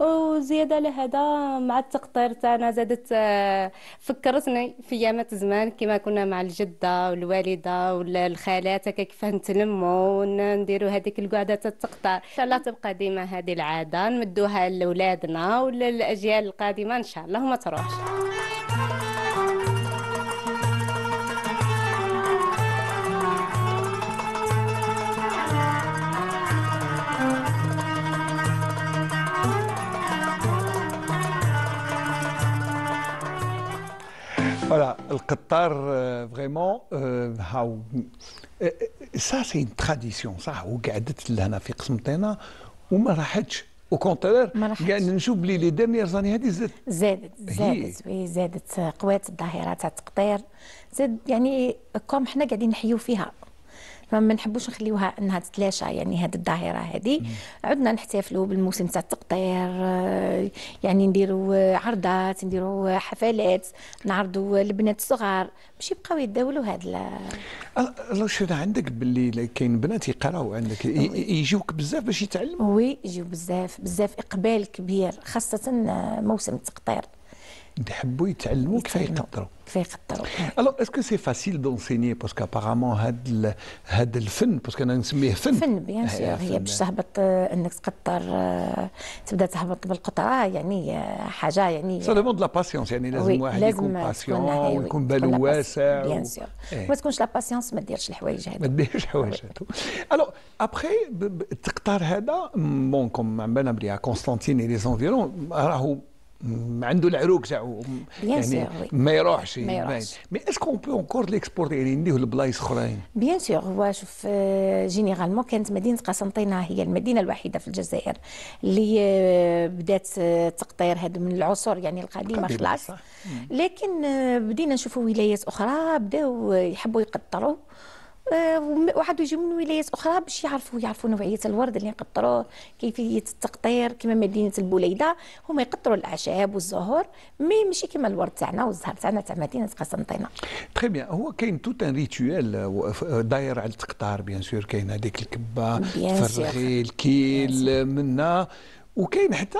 وزيادة لهذا مع التقطير تاعنا زادت فكرتني في ايامات زمان كما كنا مع الجدة والوالدة والخالات هكا كيفاه نتلموا ونديروا هذيك القعدة تاع التقطير. ان شاء الله تبقى ديما هذه العادة نمدوها لاولادنا وللاجيال القادمة ان شاء الله وما تروحش. Voilà, le Qatar, vraiment, ça c'est une tradition, ça, وقعدت لهنا في قسنطينة وما راحتش، au contraire قاعد نشوف بلي لي ديرنيير زاني هذه زادت قوات الظاهرة تاع التقطير، زاد يعني كوم حنا قاعدين نحيو فيها، فما نحبوش نخليوها انها تتلاشى يعني هذه الظاهره هذه. عدنا نحتفلوا بالموسم تاع التقطير، يعني نديروا عرضات، نديروا حفلات، نعرضوا البنات الصغار باش يبقاو يتداولوا هذا. الله شنو عندك باللي كاين بنات يقراو عندك يجيوك بزاف باش يتعلموا؟ وي يجيو بزاف اقبال كبير، خاصه موسم التقطير يحبوا يتعلموا كيف يقطروا. Alors, est-ce que c'est facile d'enseigner parce qu'apparemment هذا الفن parce كنا نسميه فن بيان سور، هي باش تهبط انك تقطر تبدا تهبط بالقطره يعني حاجه يعني ça demande de la patience، يعني لازم واحد يكون باسيون ويكون باله واسع بيان سور، ما تكونش لا باسيونس ما ديرش الحوايج هذو، ما ديرش حوايج هذو. alors après التقطار هذا بون كوم عملنا بلي قسنطين لي زونفيرون راهو عنده العروق تاعو يعني ما يروحش مي اسكو بو انكور ليكسبورت يعني نديوه لبلايص اخرين؟ بيان سور. هو شوف جينيرالمون كانت مدينه قسنطينه هي المدينه الوحيده في الجزائر اللي بدات التقطير هذا من العصور يعني القديمه خلاص، لكن بدينا نشوفوا ولايات اخرى بداو يحبوا يقطروا وعادوا يجوا من ولايات اخرى باش يعرفوا نوعيه الورد اللي نقطروه، كيفيه التقطير. كما مدينه البوليده هما يقطروا الاعشاب والزهور، ماشي كما الورد تاعنا والزهر تاعنا تاع مدينه قسنطينه. تري بيان. هو كاين توت ان ريتوال داير على التقطار بيان سور. كاين هذيك الكبه تفرغي الكيل منا، وكاين حتى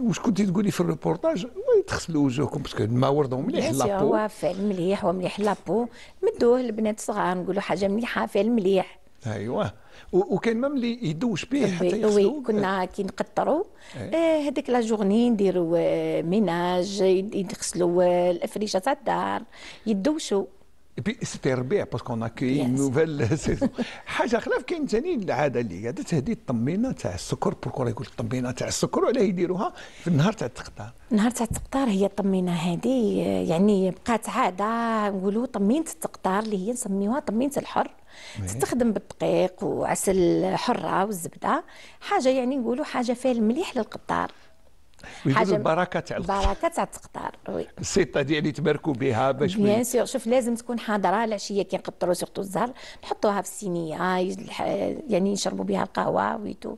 واش كنتي تقولي في الريبورتاج تغسلوا وجوهكم باسكو الماء وردهم مليح لابو. هو فعل مليح ومليح لابو، مدوه للبنات الصغار نقولوا حاجه مليحه فعل مليح. ايوه. وكاين مام اللي يدوش به حتى يغسلوا. وي كنا كي نقطروا هذيك لا جورني نديروا ميناج، يغسلوا الافريشه تاع الدار، يدوشوا. بي سيتي ربيع باسكو اون اكي نوفيل سيزون. حاجه خلاف كاين ثاني العاده اللي قاعده تهدي الطمينه تاع السكر. بوركو يقول الطمينه تاع السكر وعلاه يديروها في النهار تاع التقطار؟ النهار تاع التقطار هي الطمينه هذه يعني بقات عاده نقولوا طمينه التقطار اللي هي نسميوها طمينه الحر. تستخدم بالدقيق وعسل حره والزبده، حاجه يعني نقولوا حاجه فعل مليح للقطار. حاجه البركه تاع التقطار. وي السيطه ديال اللي تباركوا بها باش بيان سور. شوف لازم تكون حاضره العشيه كي نقطروا سورتو الزهر، نحطوها في الصينيه يعني نشربوا بها القهوه ويتو.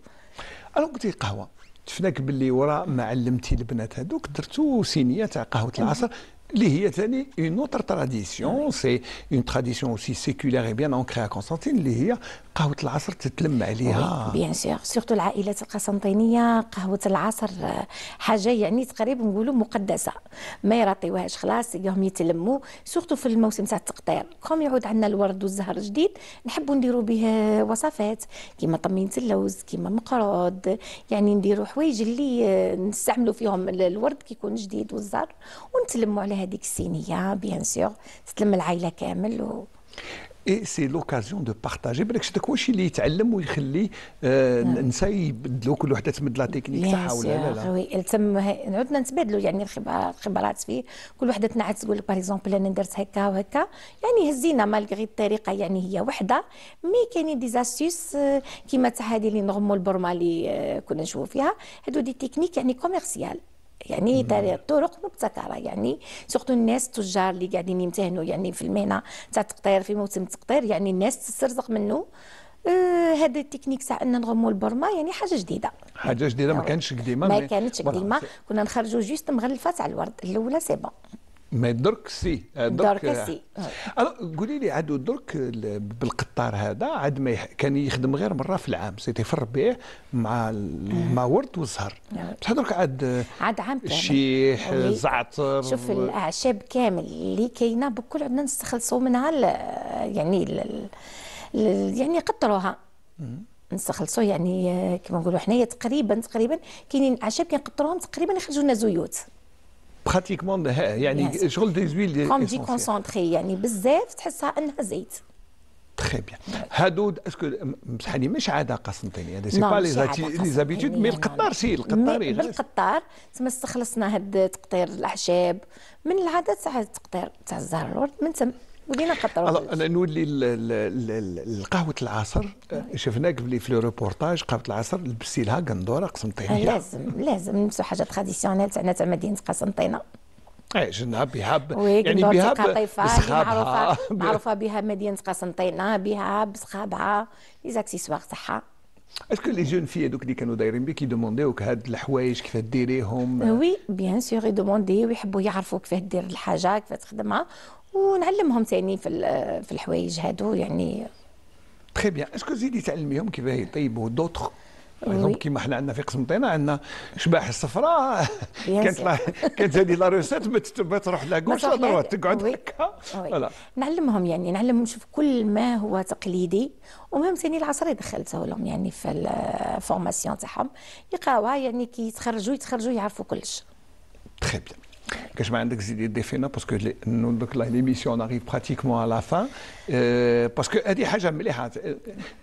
انا قلت لي قهوه، شفناك باللي وراء ما علمتي البنات هذوك درتوا صينيه تاع قهوه العصر اللي هي ثاني اون اوتر تراديسيون. سي اون تراديسيون اوسي سيكولير اي بيان انكري ا قسنطين اللي هي قهوه العصر تتلم عليها. بيان سور سورتو العائلات القسنطينيه قهوه العصر حاجه يعني تقريبا نقولوا مقدسه، ما يراطيوهاش خلاص يهم يتلموا. سورتو في الموسم تاع التقطير كوم يعود عندنا الورد والزهر جديد نحبوا نديروا به وصفات كيما طمينه اللوز كيما مقروض، يعني نديروا حوايج اللي نستعملوا فيهم الورد كي يكون جديد والزهر ونتلموا على هذيك الصينيه. بيان سور تتلم العائله كامل اي سي لوكازيون دو بارطاجي. بالك شتك واش اللي يتعلم ويخلي النساء يبدلوا كل وحده تمد لا تكنيك تاعها ولا لا؟ وي عدنا نتبادلوا يعني الخبرات فيه. كل وحده تنعت تقول لك باغ اكزومبل انا درت هكا وهكا، يعني هزينا مالغري الطريقه يعني هي وحده، مي كاينين دي زاستيس كيما تاع هذه اللي نغموا البرمه اللي كنا نشوفوا فيها، هادو دي تكنيك يعني كوميرسيال، يعني طرق مبتكره. يعني سورتو الناس التجار اللي قاعدين يمتهنوا يعني في المهنه تاع التقطير في موسم التقطير، يعني الناس تسترزق منه. هذا التكنيك تاع ان نغموا البرمه يعني حاجه جديده ما كانتش قديمه. ما كانتش قديمه، كنا نخرجوا جوست مغلفه تاع الورد الاولى سي بون. ما درك سي درك سي. قولي لي عاد درك بالقطار هذا عاد ما كان يخدم غير مره في العام، سيتي في الربيع مع ورد والزهر. بصح درك عاد عام كامل الشيح الزعتر. شوف الاعشاب كامل اللي كاينه بكل عندنا نستخلصوا منها يعني يعني قطروها نستخلصوا يعني كما نقولوا حنايا تقريبا كاينين اعشاب كنقطروهم تقريبا يخرجوا لنا زيوت براتيكمون يعني شغل دي زويل كوم دي كونسونطري يعني بزاف تحسها انها زيت. تري بيان. هادو اسكو بصحني مش عاده قسنطينيه، سي با لي زابيتود مي القطار سي القطار بالقطار تما استخلصنا هاد تقطير الاعشاب من العادات تاع التقطير تاع الزهر الورد من تم ولينا نقطروا. انا نولي القهوه العصر شفناك بلي في الريبورتاج قهوه العصر لبستي لها قندوره قسنطينيه. لازم نلبسوا حاجه تراديسيونيل تاعنا تاع مدينه قسنطينه. جنها بهاب يعني بهاب معروفه بها مدينه قسنطينه، بها بصخابها لي زاكسيسوار تاعها. اسكو لي جون في هذوك اللي كانوا دايرين بك يدومونديوك هاد الحوايج كيفاش ديريهم؟ وي بيان سور يدوموندي ويحبوا يعرفوا كيفاش دير الحاجه كيفاش تخدمها ونعلمهم ثاني في الحوايج هادو يعني. تري بيان. اسكو زيدي تعلميهم كيفاش يطيبوا دوطخ كيما حنا عندنا في قسنطينه عندنا شباح الصفراء كانت هذه لا روسيت ما تروح لا كوش لا دروات تقعد هكا. نعلمهم يعني نعلمهم شوف كل ما هو تقليدي ومهم ثاني العصري دخلته لهم يعني في الفورماسيون تاعهم يقراوها يعني كي يتخرجوا يعرفوا كلش. تري بيان. كاش ما عندك زيدي ديفينا باسكو دوك ليميسيون ناريف براتيكمون على لا فان باسكو هذه حاجه مليحه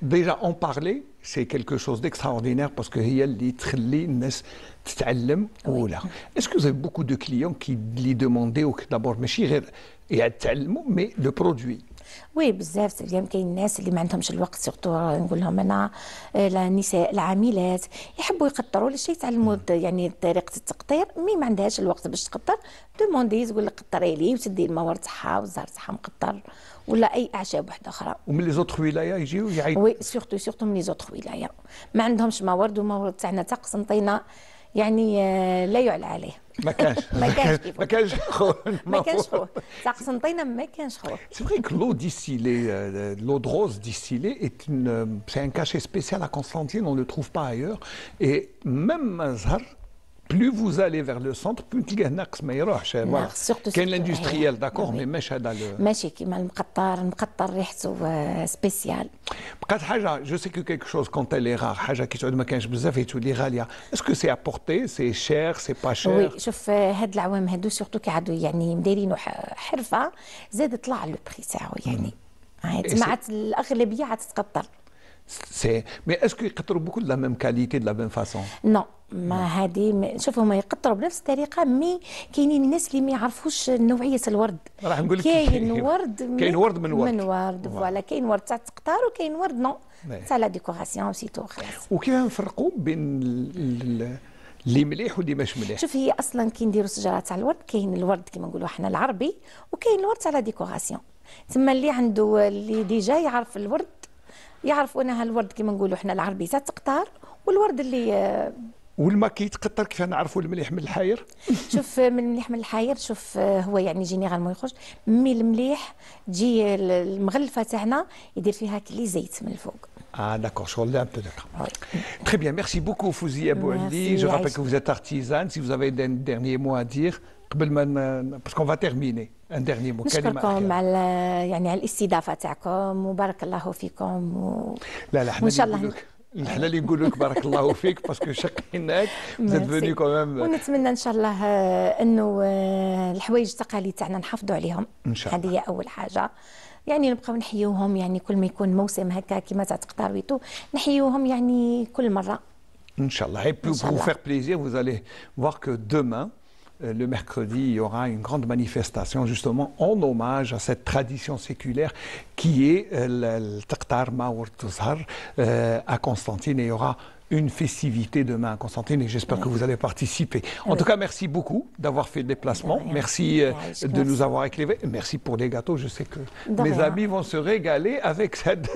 ديجا اون بارلي سي كيلكو شوز ديكستراوردينير باسكو هي اللي تخلي الناس تتعلم ولا. اسكو زي بوكو دو كليون كي لي دومونديوك دابور ماشي غير يتعلموا مي لو برودوي وي بزاف ديال كاين الناس اللي ما عندهمش الوقت سورتو نقول لهم انا النساء العاملات يحبوا يقطروا لشي يتعلموا يعني طريقه التقطير مي ما عندهاش الوقت باش تقطر دوموندي تقول لك قطري لي وتدي الموار تاعها والزهر تاعها مقطر ولا اي اعشاب وحده اخرى. ومن لي زوتر ولايه يجيو يعيطوا؟ وي سورتو من لي زوتر ولايه ما عندهمش موارد والموارد تاعنا تاع قسنطينه يعني لا يعلى عليه. ما كانش ما كانش خو ما كانش خو تاع قسنطينه ما كانش خو. C'est vrai que l'eau distillée, l'eau de rose distillée c'est un cachet spécial à Constantine, on ne le trouve pas ailleurs. Et même Mazhar, plus vous allez vers le centre, plus تلقاه ناقص ما يروحش. كاين l'industriel d'accord mais ماشي هذا ماشي كيما المقطر ريحته سبيسيال. بقات حاجه جو سي كو كيك شوز كونت لي رار حاجه كي تعود ما كانش بزاف يتولي غاليه. اسكو سي ابورتي سي شير سي با شير؟ وي شوف هاد العوام هادو سورتو كيعادوا يعني مدايرينو حرفه زاد طلع لو بري تاعو يعني سمعت الاغلبيه عاد تقطر. سي مي اسكو يقطروا بكل لا ميم كاليتي دو لا ميم فاسون؟ نو ما هذه شوف هما يقطروا بنفس الطريقه مي كاينين الناس اللي ما يعرفوش نوعيه الورد. راح نقول لك كاين ورد كاين ورد من ورد فوالا كاين ورد تاع التقطار وكاين ورد نو تاع لا ديكوراسيون سيتو خلاص. وكيف نفرقوا بين اللي مليح واللي مش مليح؟ شوف هي اصلا كي نديروا الشجره تاع الورد كاين الورد كيما نقولوا احنا العربي وكاين الورد تاع لا ديكوراسيون. تما اللي عنده اللي ديجا يعرف الورد يعرفوا انها الورد كيما نقولوا احنا العربي تاع التقطار والورد اللي والما كيتقطر كيف نعرفوا المليح من الحاير؟ شوف من المليح من الحاير شوف هو يعني جينيرالمون يخرج مي المليح تجي المغلفه تاعنا يدير فيها كلي زيت من الفوق. Ah d'accord, je relève un peu d'accord. Oui. Très bien, merci beaucoup Fouzia Bouali. Je rappelle que vous êtes artisane. Si vous avez un dernier mot à dire, parce qu'on va terminer. Un dernier mot. نشكركم على يعني على الاستضافه تاعكم وبارك الله فيكم لا وان شاء الله احنا اللي نقول لك بارك الله فيك باسكو شقيناك زاد فيني كوميم. ونتمنى ان شاء الله انه الحوايج التقاليد تاعنا نحافظوا عليهم ان شاء الله. هذه هي اول حاجه يعني نبقاو نحيوهم يعني كل ما يكون موسم هكا كيما تاع تقطار ويتو نحيوهم يعني كل مره. Inch'Allah. Et pour vous faire plaisir, vous allez voir que demain, le mercredi, il y aura une grande manifestation justement en hommage à cette tradition séculaire qui est le Taqtar Maour Tuzhar à Constantine. Et il y aura une festivité demain à Constantine et j'espère que vous allez participer. En tout cas, merci beaucoup d'avoir fait le déplacement. Merci de nous avoir éclairés. Merci pour les gâteaux. Je sais que mes amis vont se régaler avec cette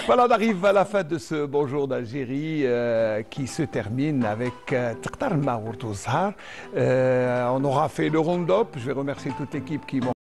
Voilà, on arrive à la fin de ce Bonjour d'Algérie qui se termine avec Taqtar Maour Tuzhar. On aura fait le round-up. Je vais remercier toute l'équipe qui m'ont